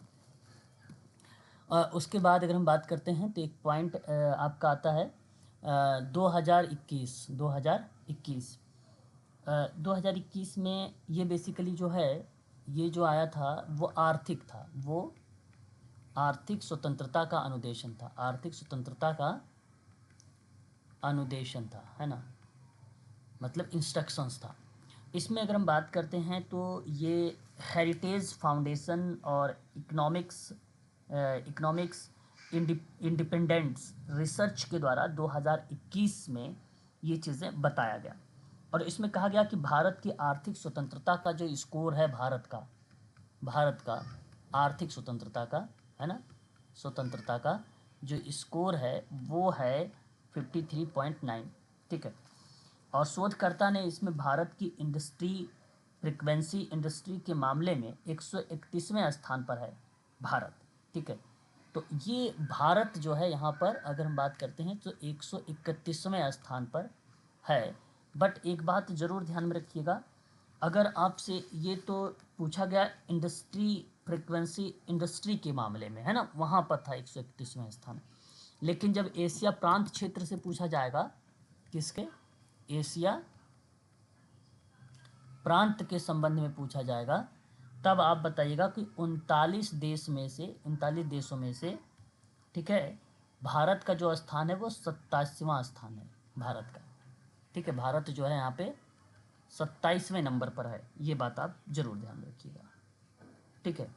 S2: उसके बाद अगर हम बात करते हैं तो एक पॉइंट आपका आता है 2021 में ये बेसिकली जो है ये जो आया था वो आर्थिक था, वो आर्थिक स्वतंत्रता का अनुदेशन था, आर्थिक स्वतंत्रता का अनुदेशन था, है ना, मतलब इंस्ट्रक्शंस था। इसमें अगर हम बात करते हैं तो ये हेरिटेज फाउंडेशन और इकोनॉमिक्स इंडिपेंडेंस रिसर्च के द्वारा 2021 में ये चीज़ें बताया गया और इसमें कहा गया कि भारत की आर्थिक स्वतंत्रता का जो स्कोर है, भारत का आर्थिक स्वतंत्रता का, है ना, स्वतंत्रता का जो स्कोर है वो है 53.9। ठीक है, और शोधकर्ता ने इसमें भारत की फ्रीक्वेंसी इंडस्ट्री के मामले में 131वें स्थान पर है भारत। ठीक है, तो ये भारत जो है यहाँ पर अगर हम बात करते हैं तो 131वें स्थान पर है। बट एक बात ज़रूर ध्यान में रखिएगा, अगर आपसे ये तो पूछा गया फ्रीक्वेंसी इंडस्ट्री के मामले में, है ना, वहाँ पर था 131वां स्थान। लेकिन जब एशिया प्रांत क्षेत्र से पूछा जाएगा, किसके, एशिया प्रांत के संबंध में पूछा जाएगा, तब आप बताइएगा कि 39 देशों में से, ठीक है, भारत का जो स्थान है वो 87वां स्थान है भारत का। ठीक है, भारत जो है यहाँ पे 27वें नंबर पर है, ये बात आप जरूर ध्यान रखिएगा। ठीक है,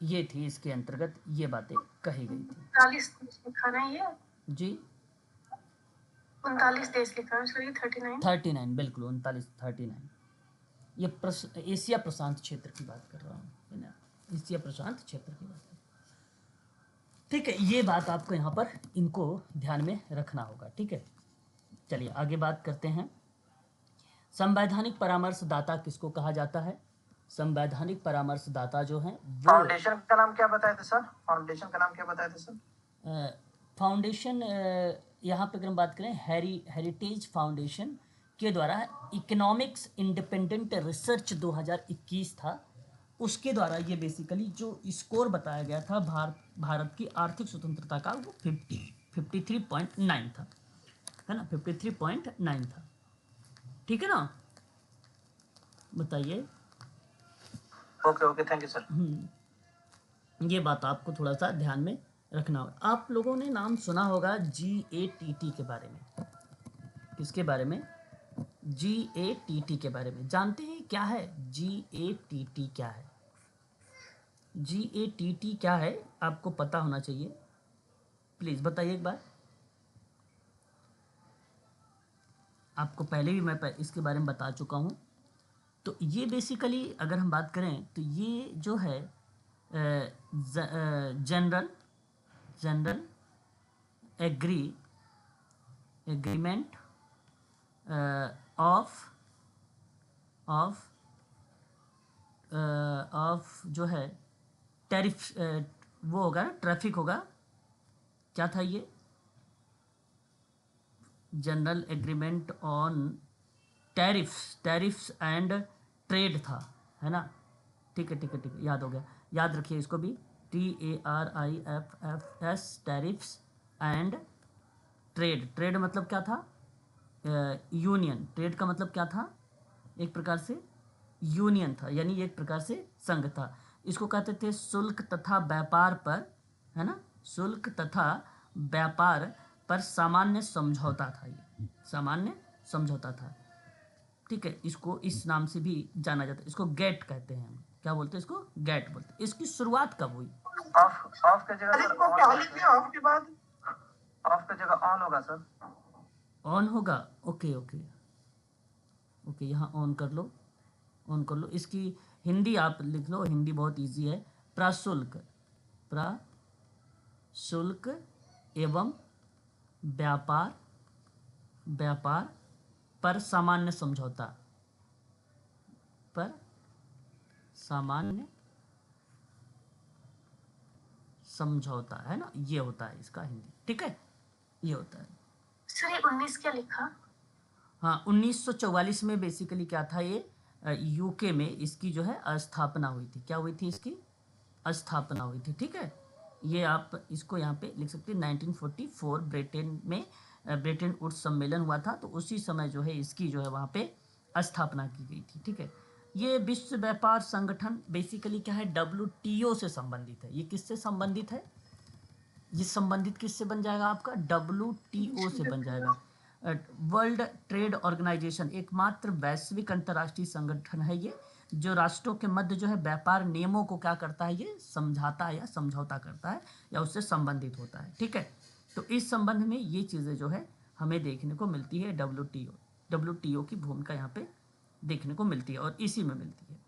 S2: ये थी इसके अंतर्गत ये बातें कही गई थी।
S5: 39 देश लिखा ना ये
S2: जी,
S5: 39 देश लिखा है, सॉरी
S2: 39 बिल्कुल 39 ये एशिया प्रशांत क्षेत्र की बात कर रहा हूँ, है ना, एशिया प्रशांत क्षेत्र की बात। ठीक है, ये बात आपको यहाँ पर इनको ध्यान में रखना होगा। ठीक है, चलिए आगे बात करते हैं। संवैधानिक परामर्शदाता किसको कहा जाता है? संवैधानिक परामर्शदाता जो हैं वो
S4: फाउंडेशन का नाम क्या बताए थे सर? फाउंडेशन का नाम क्या बताए थे सर?
S2: फाउंडेशन यहाँ पे अगर हम बात करें हेरिटेज फाउंडेशन के द्वारा इकोनॉमिक्स इंडिपेंडेंट रिसर्च 2021 था, उसके द्वारा ये बेसिकली जो स्कोर बताया गया था भारत की आर्थिक स्वतंत्रता का, वो 53.9 था, है ना, 53.9 था। ठीक है ना, बताइए।
S4: Okay thank you sir.
S2: ये बात आपको थोड़ा सा ध्यान में रखना होगा। आप लोगों ने नाम सुना होगा GATT के बारे में। किसके बारे में? GATT के बारे में। जानते हैं क्या है GATT क्या है? GATT क्या है आपको पता होना चाहिए, प्लीज़ बताइए एक बार। आपको पहले भी मैं इसके बारे में बता चुका हूँ। तो ये बेसिकली अगर हम बात करें तो ये जो है जनरल एग्रीमेंट ऑफ जो है टैरिफ, वो होगा ना, ट्रैफिक होगा। क्या था ये? General agreement on tariffs and trade था, है ना? ठीक है, याद हो गया। याद रखिए इसको भी, TARIFFS, टैरिफ्स एंड ट्रेड मतलब क्या था? यूनियन। ट्रेड का मतलब क्या था? एक प्रकार से यूनियन था, यानी एक प्रकार से संघ था। इसको कहते थे शुल्क तथा व्यापार पर, है ना? शुल्क तथा व्यापार पर सामान्य समझौता था। ये सामान्य समझौता था, ठीक है। इसको इस नाम से भी जाना जाता है। इसको गेट कहते हैं हम। क्या बोलते हैं इसको? गेट बोलते हैं। इसकी शुरुआत कब हुई?
S4: ऑफ के जगह
S1: अरे
S4: सर
S1: इसको
S4: ऑन
S1: क्या
S4: होगा
S1: लिखे
S4: सर।
S1: ऑफ के बाद?
S4: ऑफ के जगह ऑन होगा सर।
S2: ऑन होगा। ओके, यहाँ ऑन कर लो। इसकी हिंदी आप लिख लो, हिंदी बहुत इजी है। प्रशुल्क एवं व्यापार पर सामान्य समझौता, है ना? ये होता है इसका हिंदी, ठीक है, ये होता है।
S5: सर ये 19 क्या लिखा?
S2: हाँ, 1944 में बेसिकली क्या था ये, यूके में इसकी जो है स्थापना हुई थी। क्या हुई थी? इसकी स्थापना हुई थी, ठीक है। ये आप इसको यहाँ पे लिख सकते हैं। 1944 ब्रिटेन में ब्रिटेन वुड्स सम्मेलन हुआ था, तो उसी समय जो है इसकी जो है वहाँ पे स्थापना की गई थी, ठीक है। ये विश्व व्यापार संगठन बेसिकली क्या है? WTO से संबंधित है। ये किससे संबंधित है? ये संबंधित किससे बन जाएगा आपका? WTO से बन जाएगा। वर्ल्ड ट्रेड ऑर्गेनाइजेशन एकमात्र वैश्विक अंतर्राष्ट्रीय संगठन है ये, जो राष्ट्रों के मध्य जो है व्यापार नियमों को क्या करता है? ये समझाता है या समझौता करता है या उससे संबंधित होता है, ठीक है। तो इस संबंध में ये चीज़ें जो है हमें देखने को मिलती है। WTO की भूमिका यहाँ पे देखने को मिलती है और इसी में मिलती है।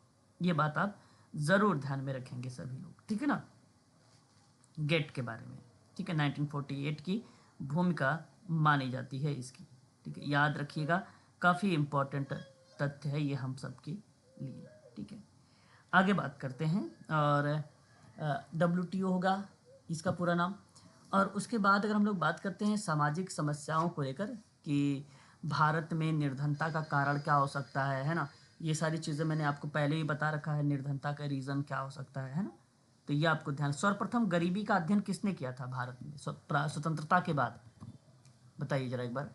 S2: ये बात आप ज़रूर ध्यान में रखेंगे सभी लोग, ठीक है ना? गेट के बारे में, ठीक है। 1948 की भूमिका मानी जाती है इसकी, ठीक है। याद रखिएगा, काफ़ी इम्पोर्टेंट तथ्य है ये हम सब के लिए, ठीक है। आगे बात करते हैं। और WTO होगा इसका पूरा नाम। और उसके बाद अगर हम लोग बात करते हैं सामाजिक समस्याओं को लेकर कि भारत में निर्धनता का कारण क्या हो सकता है ना? ये सारी चीज़ें मैंने आपको पहले ही बता रखा है, निर्धनता का रीज़न क्या हो सकता है ना? तो ये आपको ध्यान। सर्वप्रथम गरीबी का अध्ययन किसने किया था भारत में स्वतंत्रता के बाद? बताइए जरा एक बार।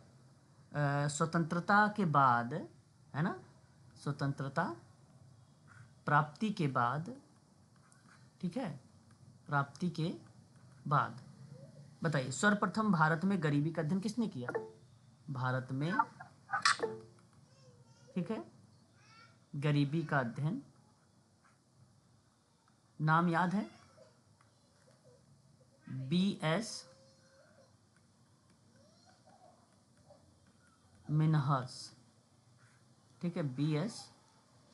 S2: स्वतंत्रता के बाद, है ना? स्वतंत्रता प्राप्ति के बाद, ठीक है, प्राप्ति के बाद बताइए, सर्वप्रथम भारत में गरीबी का अध्ययन किसने किया? भारत में, ठीक है, गरीबी का अध्ययन, नाम याद है? BS मिनहास, ठीक है। BS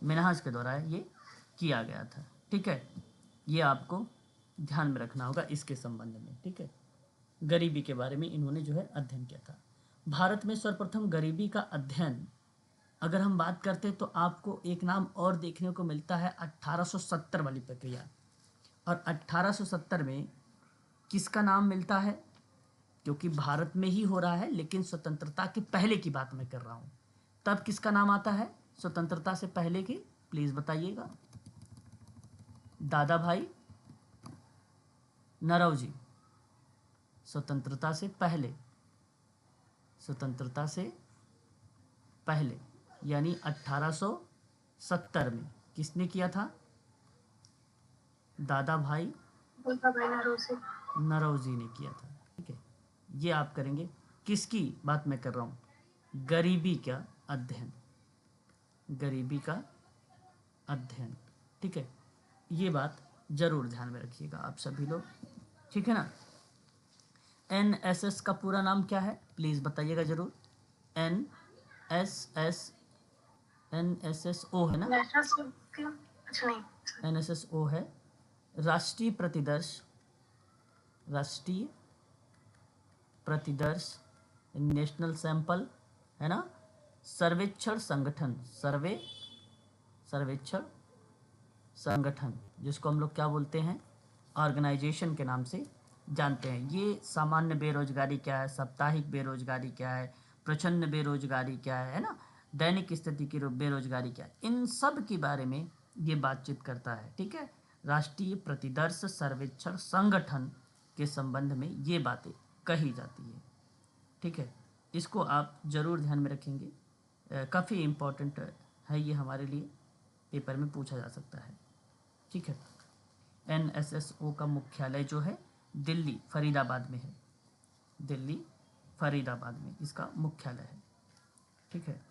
S2: मिनहास के द्वारा ये किया गया था, ठीक है। ये आपको ध्यान में रखना होगा इसके संबंध में, ठीक है। गरीबी के बारे में इन्होंने जो है अध्ययन किया था। भारत में सर्वप्रथम गरीबी का अध्ययन अगर हम बात करते हैं तो आपको एक नाम और देखने को मिलता है 1870 वाली प्रक्रिया। और 1870 में किसका नाम मिलता है? क्योंकि भारत में ही हो रहा है, लेकिन स्वतंत्रता के पहले की बात मैं कर रहा हूँ। तब किसका नाम आता है स्वतंत्रता से पहले की? प्लीज़ बताइएगा। दादा भाई नौरोजी। स्वतंत्रता से पहले यानी 1870 में किसने किया था? दादा भाई
S5: भाई नरोजी।
S2: नरौजी ने किया था। ठीक है, ये आप करेंगे। किसकी बात मैं कर रहा हूँ? गरीबी का अध्ययन, गरीबी का अध्ययन। ठीक है, ये बात जरूर ध्यान में रखिएगा आप सभी लोग। ठीक है ना। NSS का पूरा नाम क्या है प्लीज़ बताइएगा जरूर। NSSO है ना?
S5: नेशनल स्कूल, अच्छा नहीं,
S2: NSSO है राष्ट्रीय प्रतिदर्श, राष्ट्रीय प्रतिदर्श नेशनल सैंपल, है ना। सर्वेक्षण संगठन, सर्वेक्षण संगठन, जिसको हम लोग क्या बोलते हैं? ऑर्गेनाइजेशन के नाम से जानते हैं। ये सामान्य बेरोजगारी क्या है, साप्ताहिक बेरोजगारी क्या है, प्रचंड बेरोजगारी क्या है ना, दैनिक स्थिति की बेरोजगारी क्या है, इन सब के बारे में ये बातचीत करता है। ठीक है, राष्ट्रीय प्रतिदर्श सर्वेक्षण संगठन के संबंध में ये बातें कही जाती है। ठीक है, इसको आप ज़रूर ध्यान में रखेंगे, काफ़ी इम्पोर्टेंट है ये हमारे लिए, पेपर में पूछा जा सकता है। ठीक है, NSSO का मुख्यालय जो है दिल्ली फरीदाबाद में है, दिल्ली फरीदाबाद में इसका मुख्यालय है। ठीक है,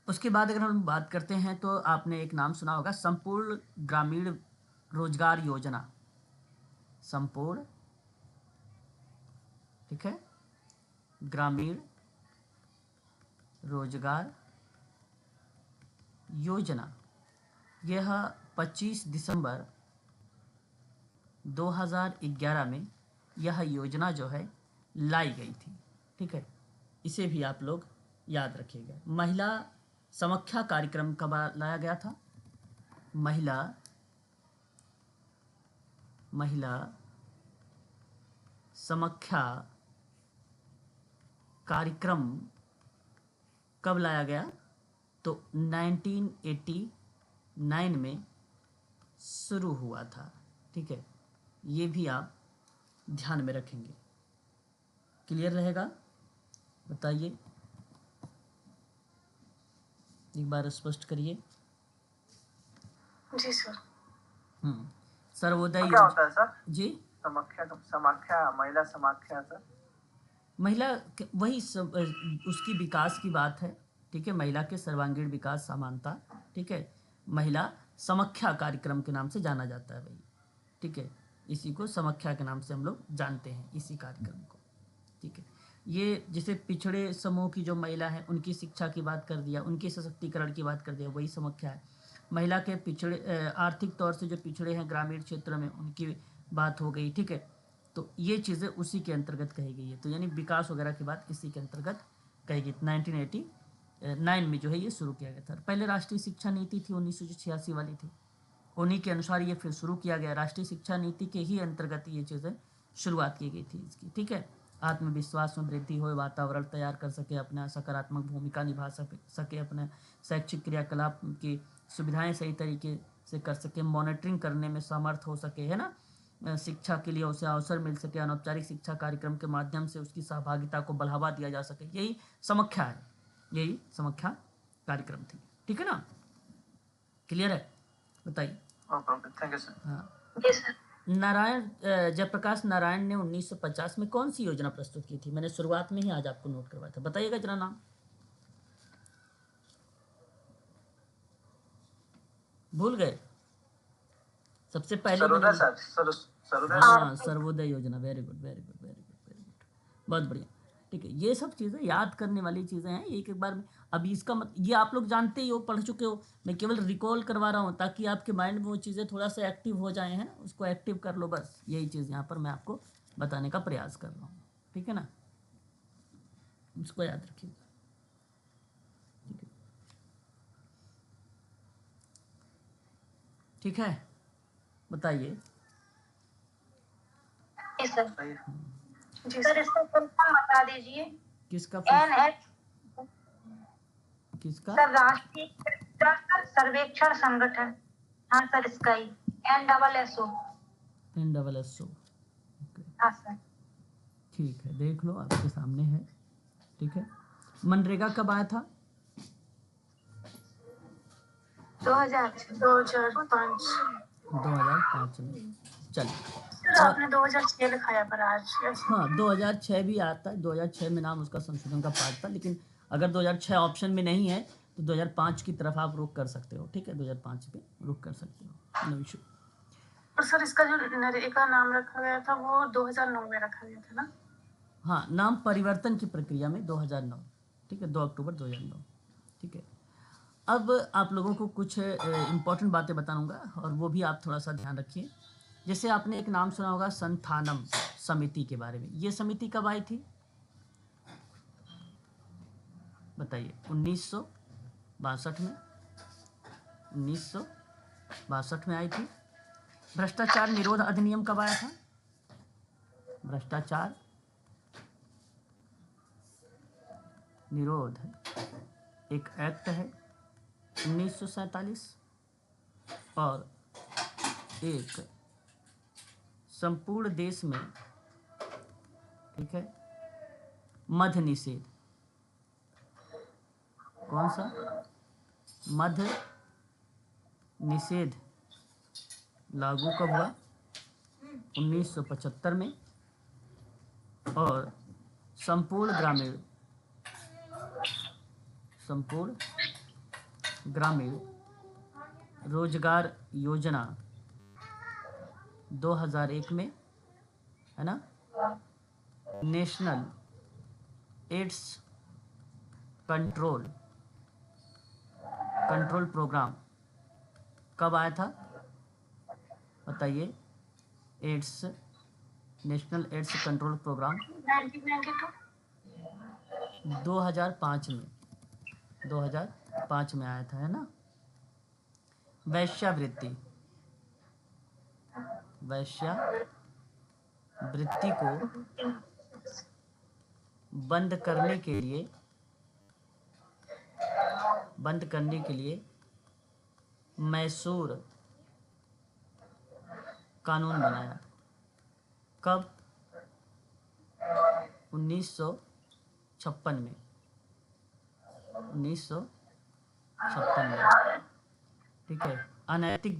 S2: उसके बाद अगर हम बात करते हैं तो आपने एक नाम सुना होगा, संपूर्ण ग्रामीण रोजगार योजना, संपूर्ण, ठीक है, ग्रामीण रोजगार योजना। यह 25 दिसंबर 2011 में यह योजना जो है लाई गई थी। ठीक है, इसे भी आप लोग याद रखिएगा। महिला समख्या कार्यक्रम कब लाया गया था? महिला समख्या कार्यक्रम कब लाया गया? तो 1989 में शुरू हुआ था। ठीक है, ये भी आप ध्यान में रखेंगे। क्लियर रहेगा? बताइए, एक बार स्पष्ट करिए।
S5: जी सर।
S2: सर्वोदय
S4: क्या होता है सर?
S2: जी,
S4: समाख्या, महिला समाख्या सर?
S2: महिला वही उसकी विकास की बात है। ठीक है, महिला के सर्वांगीण विकास, समानता। ठीक है, महिला समख्या कार्यक्रम के नाम से जाना जाता है भाई। ठीक है, इसी को समख्या के नाम से हम लोग जानते हैं, इसी कार्यक्रम को। ठीक है, ये जिसे पिछड़े समूह की जो महिला है उनकी शिक्षा की बात कर दिया, उनके सशक्तिकरण की बात कर दिया, वही समख्या है। महिला के पिछड़े, आर्थिक तौर से जो पिछड़े हैं ग्रामीण क्षेत्र में, उनकी बात हो गई। ठीक है, तो ये चीज़ें उसी के अंतर्गत कही गई है। तो यानी विकास वगैरह की बात इसी के अंतर्गत कही गई। 1989 में जो है ये शुरू किया गया था। पहले राष्ट्रीय शिक्षा नीति थी 1986 वाली थी, उन्हीं के अनुसार ये फिर शुरू किया गया। राष्ट्रीय शिक्षा नीति के ही अंतर्गत ये चीज़ें शुरुआत की गई थी इसकी। ठीक है, आत्मविश्वास में वृद्धि हो, वातावरण तैयार कर सके, अपना सकारात्मक भूमिका निभा सके, अपने शैक्षिक क्रियाकलाप की सुविधाएं सही तरीके से कर सके, मॉनिटरिंग करने में समर्थ हो सके, है ना, शिक्षा के लिए उसे अवसर मिल सके, अनौपचारिक शिक्षा कार्यक्रम के माध्यम से उसकी सहभागिता को बढ़ावा दिया जा सके, यही समख्या है, यही समख्या कार्यक्रम थी। ठीक है ना, क्लियर है? बताइए।
S4: Okay, thank you sir.
S2: हाँ,
S5: जी सर।
S2: नारायण जयप्रकाश नारायण ने 1950 में कौन सी योजना प्रस्तुत की थी? मैंने शुरुआत में ही आज आपको नोट करवाया था, बताइएगा जरा नाम। भूल गए? सबसे पहले
S4: सर्वोदय
S2: मैंने-
S4: सर, सर्वोदय।
S2: हाँ, सर्वोदय योजना। Very good, very good, very good, very good, बहुत बढ़िया। ठीक है, ये सब चीज़ें याद करने वाली चीज़ें हैं, एक एक बार में। अभी इसका ये आप लोग जानते ही हो, पढ़ चुके हो, मैं केवल रिकॉल करवा रहा हूँ ताकि आपके माइंड में वो चीज़ें थोड़ा सा एक्टिव हो जाए, है ना, उसको एक्टिव कर लो, बस यही चीज़ यहाँ पर मैं आपको बताने का प्रयास कर रहा हूँ। ठीक है ना, इसको याद रखिएगा। ठीक है, ठीक है, बताइए।
S5: जी सर।
S4: सही है।
S5: जी सर, इसका फुल फॉर्म बता दीजिए।
S2: किसका किसका?
S5: सर राष्ट्रीय सर्वेक्षण संगठन। हाँ सर, इसका ही NSSO।
S2: NSSO।
S5: हाँ सर।
S2: ठीक है, देख लो आपके सामने है। ठीक है, मनरेगा कब आया था?
S5: 2005।
S2: 2005 में। चलिए,
S5: सर आपने 2006 लिखाया पर आज
S2: हाँ 2006 भी आता है, 2006 में नाम उसका संशोधन का पार्ट था, लेकिन अगर 2006 ऑप्शन में नहीं है तो 2005 की तरफ आप रुख कर सकते हो, ठीक है, 2005 पे रुख कर सकते हो, नो इशू।
S5: और सर इसका जो नरेगा नाम रखा गया था वो 2009 में रखा गया था ना?
S2: हाँ, नाम परिवर्तन की प्रक्रिया में 2009, ठीक है, 2 अक्टूबर 2009, ठीक है। अब आप लोगों को कुछ इम्पोर्टेंट बातें बताऊंगा और वो भी आप थोड़ा सा ध्यान रखिए। जैसे आपने एक नाम सुना होगा संथानम समिति के बारे में, ये समिति कब आई थी बताइए? 1962 में, 1962 में आई थी। भ्रष्टाचार निरोध अधिनियम कब आया था? भ्रष्टाचार निरोध एक एक्ट है 1947 और एक संपूर्ण देश में, ठीक है, मद्य निषेध, कौन सा? मद्य निषेध लागू कब हुआ? 1975 में। और संपूर्ण ग्रामीण रोजगार योजना 2001 में, है ना। नेशनल एड्स कंट्रोल प्रोग्राम कब आया था बताइए? AIDS, national AIDS control programme
S5: 1992।
S2: 2005 में, 2005 में आया था, है ना। वैश्यावृत्ति को बंद करने के लिए मैसूर कानून बनाया, कब? 1956 में, 1956 में, ठीक है। अनैतिक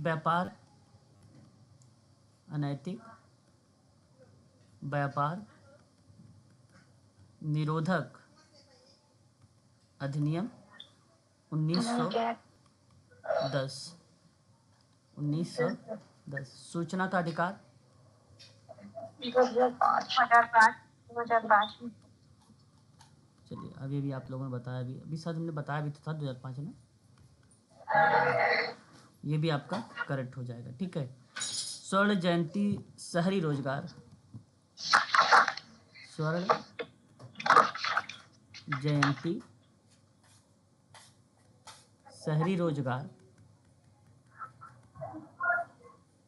S2: व्यापार निरोधक अधिनियम 1910। सूचना का अधिकार
S5: 2005।
S2: चलिए, अभी भी आप लोगों ने बताया, अभी शायद हमने बताया भी तो था 2005 में, ये भी आपका करेक्ट हो जाएगा, ठीक है। स्वर्ण जयंती शहरी रोजगार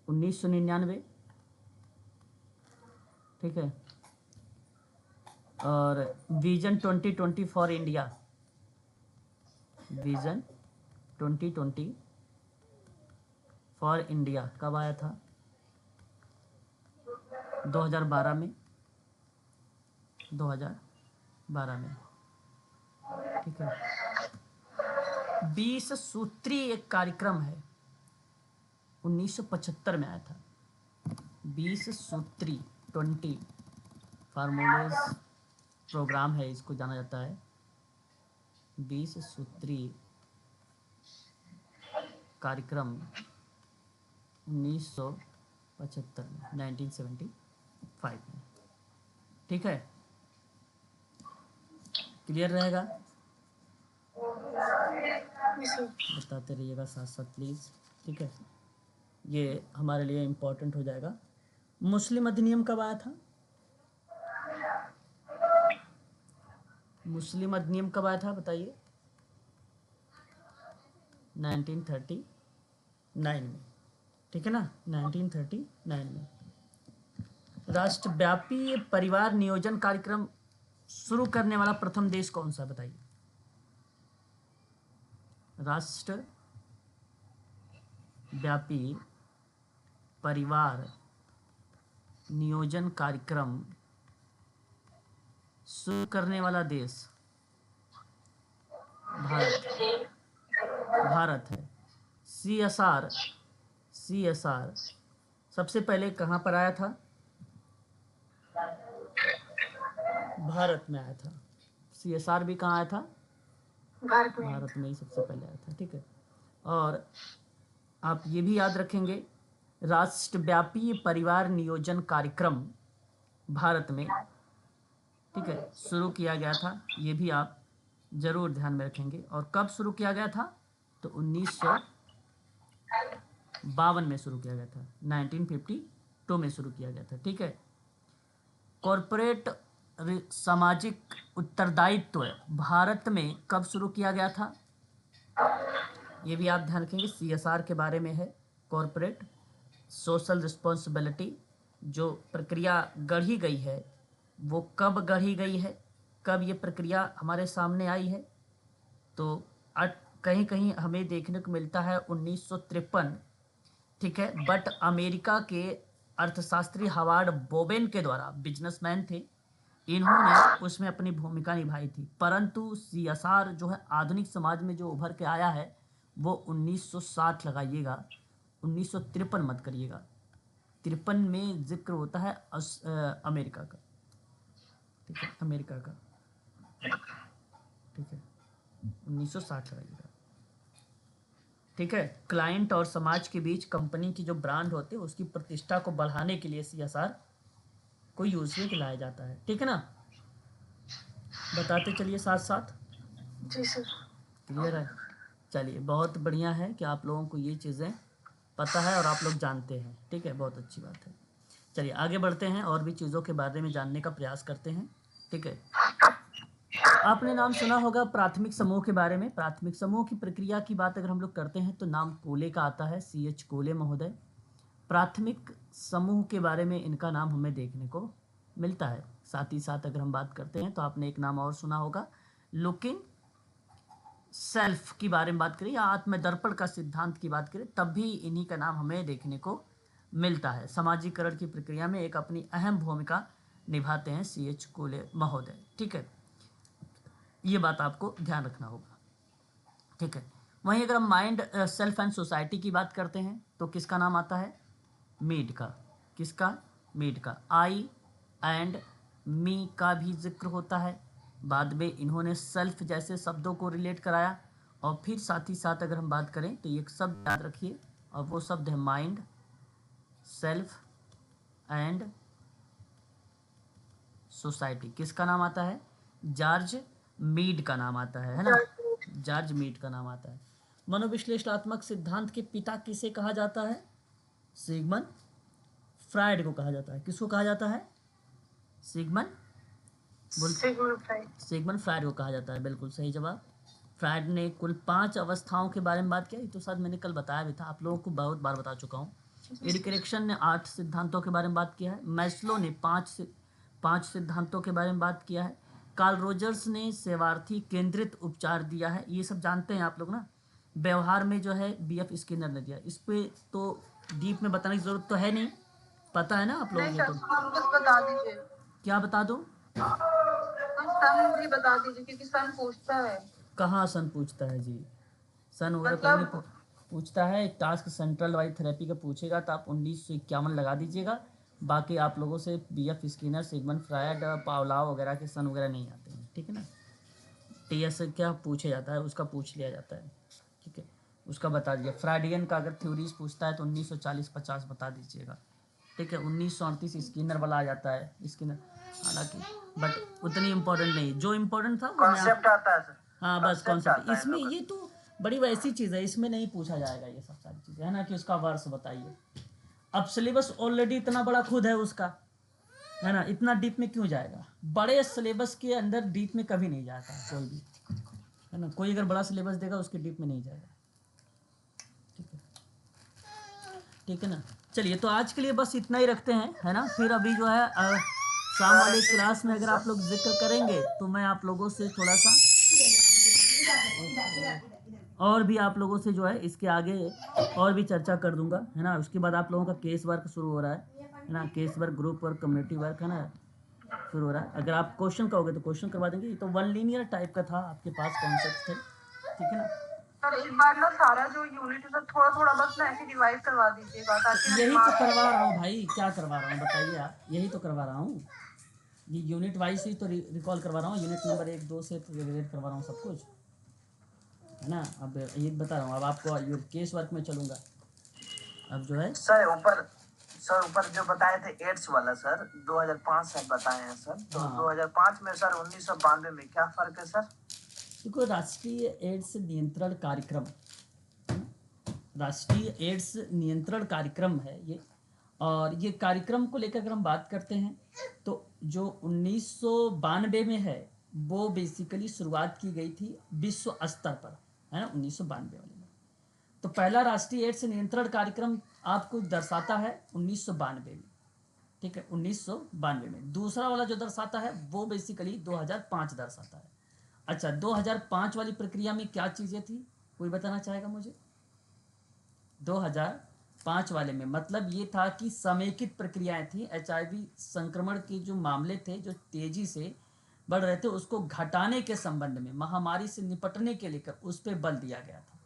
S2: 1999, ठीक है। और vision 2020 for India, vision 2020 for India कब आया था? 2012 में, 2012 में, ठीक है। 20 सूत्री एक कार्यक्रम है, 1975 में आया था। 20 सूत्री 20 फार्मूलेज प्रोग्राम है, इसको जाना जाता है 20 सूत्री कार्यक्रम 1975 में, 1975 में, ठीक है। क्लियर रहेगा? बताते रहिएगा साथ साथ प्लीज़, ठीक है। ये हमारे लिए इम्पोर्टेंट हो जाएगा। मुस्लिम अधिनियम कब आया था? मुस्लिम अधिनियम कब आया था बताइए? 1939 में, ठीक है ना, 1939 में। राष्ट्रव्यापी परिवार नियोजन कार्यक्रम शुरू करने वाला प्रथम देश कौन सा बताइए? राष्ट्रव्यापी परिवार नियोजन कार्यक्रम शुरू करने वाला देश भारत है। CSR सबसे पहले कहाँ पर आया था? भारत में आया था। CSR भी कहाँ आया था? भारत में ही सबसे पहले आया था। ठीक है, और आप ये भी याद रखेंगे, राष्ट्रव्यापी परिवार नियोजन कार्यक्रम भारत में, ठीक है, शुरू किया गया था। ये भी आप जरूर ध्यान में रखेंगे। और कब शुरू किया गया था? तो 1952 में शुरू किया गया था, 1952 में शुरू किया गया था। ठीक है, कॉरपोरेट सामाजिक उत्तरदायित्व भारत में कब शुरू किया गया था? ये भी आप ध्यान रखेंगे, CSR के बारे में है, कॉरपोरेट सोशल रिस्पॉन्सिबिलिटी। जो प्रक्रिया गढ़ी गई है वो कब गढ़ी गई है, कब ये प्रक्रिया हमारे सामने आई है? तो कहीं कहीं हमें देखने को मिलता है 1953, ठीक है, बट अमेरिका के अर्थशास्त्री हावर्ड बोबेन के द्वारा, बिजनेसमैन थे, इन्होंने उसमें अपनी भूमिका निभाई थी। परंतु CSR जो है आधुनिक समाज में जो उभर के आया है वो 1960 लगाइएगा, 1953 मत करिएगा। 53 में जिक्र होता है अमेरिका का, ठीक है, अमेरिका का, ठीक है, 1960 लगाइएगा। ठीक है, क्लाइंट और समाज के बीच कंपनी की जो ब्रांड होते हैं उसकी प्रतिष्ठा को बढ़ाने के लिए CSR को यूज में लाया जाता है। ठीक है ना, बताते चलिए साथ साथ।
S1: जी सर।
S2: क्लियर है? चलिए, बहुत बढ़िया है कि आप लोगों को ये चीज़ें पता है और आप लोग जानते हैं। ठीक है, बहुत अच्छी बात है। चलिए आगे बढ़ते हैं और भी चीज़ों के बारे में जानने का प्रयास करते हैं। ठीक है, आपने नाम सुना होगा प्राथमिक समूह के बारे में। प्राथमिक समूह की प्रक्रिया की बात अगर हम लोग करते हैं तो नाम कोले का आता है, CH कोले महोदय। प्राथमिक समूह के बारे में इनका नाम हमें देखने को मिलता है। साथ ही साथ अगर हम बात करते हैं तो आपने एक नाम और सुना होगा, लुकिंग सेल्फ की बारे में बात करें या आत्मदर्पण का सिद्धांत की बात करें तब भी इन्हीं का नाम हमें देखने को मिलता है। समाजीकरण की प्रक्रिया में एक अपनी अहम भूमिका निभाते हैं CH कोले महोदय। ठीक है, ये बात आपको ध्यान रखना होगा। ठीक है, वहीं अगर हम माइंड सेल्फ एंड सोसाइटी की बात करते हैं तो किसका नाम आता है? मीड का। किसका? मीड का। आई एंड मी का भी जिक्र होता है। बाद में इन्होंने सेल्फ जैसे शब्दों को रिलेट कराया। और फिर साथ ही साथ अगर हम बात करें तो एक शब्द याद रखिए, और वो शब्द है माइंड सेल्फ एंड सोसाइटी। किसका नाम आता है? जॉर्ज मीड का नाम आता है ना? जॉर्ज मीड का नाम आता है। मनोविश्लेषणात्मक सिद्धांत के पिता किसे कहा जाता है? सिगमंड फ्रायड को कहा जाता है। किसको कहा जाता है? सिगमंड फ्रायड को कहा जाता है। बिल्कुल सही जवाब। फ्रायड ने कुल 5 अवस्थाओं के बारे में बात किया। तो शायद मैंने कल बताया भी था, आप लोगों को बहुत बार बता चुका हूँ। एरिक एरिक्सन ने 8 सिद्धांतों के बारे में बात किया है। मैस्लो ने 5 सिद्धांतों के बारे में बात किया है। कार्ल रोजर्स ने सेवार्थी केंद्रित उपचार दिया है। ये सब जानते हैं आप लोग ना। व्यवहार में जो है BF स्किनर ने दिया। इस पे तो डीप में बताने की जरूरत तो है नहीं, पता है ना आप लोगों को। तो
S1: आप बस बता दीजिए।
S2: क्या बता दूं?
S1: सन भी बता दीजिए क्योंकि सन पूछता है।
S2: कहाँ सन पूछता है जी? सन वगैरह
S1: मतलब
S2: कहीं पूछता है। टास्क सेंट्रल वाइज थेरेपी का पूछेगा तो आप 1951 लगा दीजिएगा। बाकी आप लोगों से BF Skinner, Sigmund Freud, Pavlov वगैरह के सन वगैरह नहीं आते हैं। ठीक है ना। TS क्या पूछा जाता है उसका पूछ लिया जाता है। ठीक है, उसका बता दीजिए। फ्राइडियन का अगर थ्योरीज पूछता है तो 1940-50 बता दीजिएगा। ठीक है, 1938 स्किनर वाला आ जाता है, स्किनर हालांकि, बट उतनी इम्पोर्टेंट नहीं। जो इम्पोर्टेंट था
S4: कॉन्सेप्ट आता है सर।
S2: हाँ बस कॉन्सेप्ट।
S4: आता है
S2: इसमें
S4: लोग।
S2: ये तो बड़ी वैसी चीज़ है, इसमें नहीं पूछा जाएगा ये सब सारी चीज़ें, है ना, कि उसका वर्ष बताइए। अब सिलेबस ऑलरेडी इतना बड़ा खुद है उसका, है ना, इतना डीप में क्यों जाएगा? बड़े सिलेबस के अंदर डीप में कभी नहीं जाता कोई भी, है ना। कोई अगर बड़ा सिलेबस देगा उसके डीप में नहीं जाएगा। ठीक है, ठीक है ना। चलिए, तो आज के लिए बस इतना ही रखते हैं, है ना। फिर अभी जो है शाम वाली क्लास में अगर आप लोग जिक्र करेंगे तो मैं आप लोगों से थोड़ा सा और भी आप लोगों से जो है इसके आगे और भी चर्चा कर दूंगा, है ना। उसके बाद आप लोगों का केस वर्क शुरू हो रहा है ना। Case work, group work, community work, है ना, शुरू हो रहा है। अगर आप क्वेश्चन कहोगे तो क्वेश्चन करवा देंगे। ये तो 1 लीनियर टाइप का था, आपके पास कॉन्सेप्ट थे। ठीक है ना।
S1: सर एक बार ना सारा जो यूनिट है सर थोड़ा थोड़ा बस ना ऐसे रिवाइज करवा दीजिएगा ताकि
S2: यही
S1: ना
S2: तो करवा रहा हूँ भाई, क्या करवा रहा हूँ बताइए आप, यही तो करवा रहा हूँ। ये यूनिट वाइज ही तो रिकॉल करवा रहा हूँ, यूनिट नंबर 1 2 से तो रिलेट करवा रहा हूँ सब कुछ, है ना। अब ये बता रहा हूँ, अब आपको केस वर्क में चलूँगा। अब जो है
S4: सर ऊपर जो बताए थे एड्स वाला सर 2005 से बताए हैं सर, तो
S2: हाँ।
S4: 2005 में सर 1992 में क्या फर्क है सर?
S2: देखो राष्ट्रीय एड्स नियंत्रण कार्यक्रम, राष्ट्रीय एड्स नियंत्रण कार्यक्रम है ये, और ये कार्यक्रम को लेकर अगर हम बात करते हैं तो जो 1992 में है वो बेसिकली शुरुआत की गई थी विश्व स्तर पर, है ना, 1992 वाले में। तो पहला राष्ट्रीय एड्स नियंत्रण कार्यक्रम आपको दर्शाता है 1992 में, ठीक है, 1992 में। दूसरा वाला जो दर्शाता है वो बेसिकली 2005 दर्शाता है। अच्छा, 2005 वाली प्रक्रिया में क्या चीज़ें थी, कोई बताना चाहेगा मुझे? 2005 वाले में मतलब ये था कि समेकित प्रक्रियाएं थी, HIV संक्रमण के जो मामले थे जो तेजी से बढ़ रहे थे उसको घटाने के संबंध में, महामारी से निपटने के लेकर उस पर बल दिया गया था,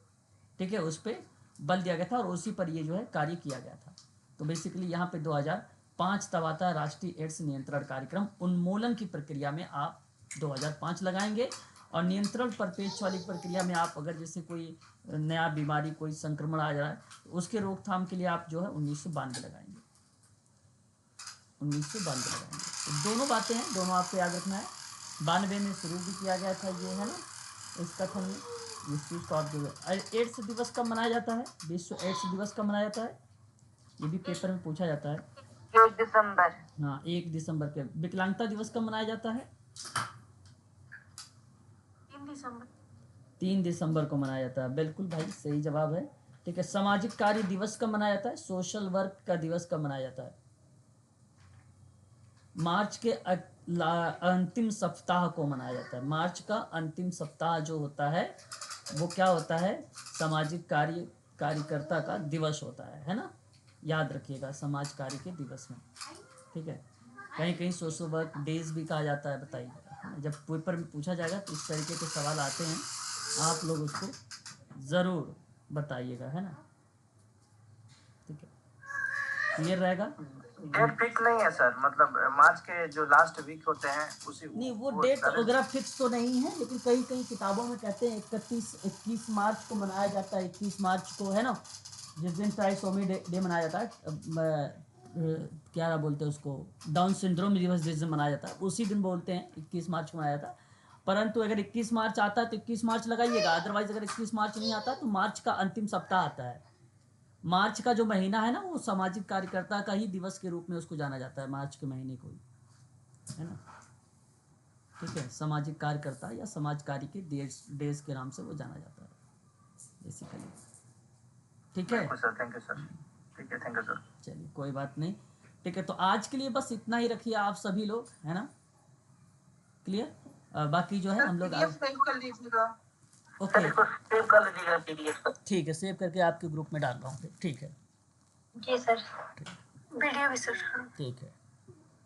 S2: ठीक है, उस पर बल दिया गया था और उसी पर ये जो है कार्य किया गया था। तो बेसिकली यहाँ पे 2005 तब आता है राष्ट्रीय एड्स नियंत्रण कार्यक्रम। उन्मूलन की प्रक्रिया में आप 2005 लगाएंगे, और नियंत्रण परिपेक्ष वाली प्रक्रिया में आप अगर जैसे कोई नया बीमारी कोई संक्रमण आ जा रहा है तो उसके रोकथाम के लिए आप जो है 1992 लगाएंगे, 1992 लगाएंगे। तो दोनों बातें हैं, दोनों आपको याद रखना है। 92 में शुरू भी किया गया था ये, है ना, इस कथन में इस चीज़ को आप जो है। एड्स दिवस कब मनाया जाता है, विश्व एड्स दिवस कब मनाया जाता है, ये भी पेपर में पूछा जाता है।
S5: 1 दिसंबर।
S2: हाँ, 1 दिसंबर के। विकलांगता दिवस कब मनाया जाता है? 3 दिसंबर को मनाया जाता है, बिल्कुल भाई सही जवाब है, ठीक है। सामाजिक कार्य दिवस कब मनाया जाता है, सोशल वर्क का दिवस कब मनाया जाता है? मार्च के अंतिम सप्ताह को मनाया जाता है। मार्च का अंतिम सप्ताह जो होता है वो क्या होता है, सामाजिक कार्यकर्ता का दिवस होता है ना, याद रखिएगा, समाज कार्य के दिवस में, ठीक है। कहीं कहीं सोशल वर्क डेज भी कहा जाता है, बताइए, जब पेपर में पूछा जाएगा तो इस तरीके के सवाल आते हैं, आप लोग उसको ज़रूर बताइएगा, है ना, ठीक है, क्लियर रहेगा।
S4: डेट फिक्स नहीं है सर, मतलब मार्च के जो लास्ट वीक होते हैं उसी
S2: नहीं, वो डेट वगैरह फिक्स तो नहीं है, लेकिन कई कई किताबों में कहते हैं 21 मार्च को मनाया जाता है, 21 मार्च को, है ना, जिस दिन ट्राइसोमी डे मनाया जाता है, क्या बोलते हैं उसको, डाउन सिंड्रोम दिवस जिस दिन मनाया जाता है उसी दिन बोलते हैं 21 मार्च को मनाया जाता है। परंतु अगर 21 मार्च आता है तो 21 मार्च लगाइएगा, अदरवाइज अगर 21 मार्च नहीं आता तो मार्च का अंतिम सप्ताह आता है। मार्च का जो महीना है ना वो सामाजिक कार्यकर्ता का ही दिवस के रूप में उसको जाना जाता है, मार्च के महीने को ही, है ना, ठीक है, सामाजिक कार्यकर्ता या समाज कार्य के देश के नाम से वो जाना जाता है बेसिकली, ठीक है
S4: सर। थैंक यू सर, ठीक है, थैंक यू सर।
S2: चलिए कोई बात नहीं, ठीक है, तो आज के लिए बस इतना ही रखिए आप सभी लोग, है ना, क्लियर। बाकी जो है हम लोग
S1: सेव कर लीजिएगा।
S2: ओके,
S4: सेव कर लीजिएगा PDF पर।
S2: ठीक है, सेव करके आपके ग्रुप में डाल रहा हूँ फिर, ठीक है,
S5: जी सर, वीडियो भी सर।
S2: ठीक है।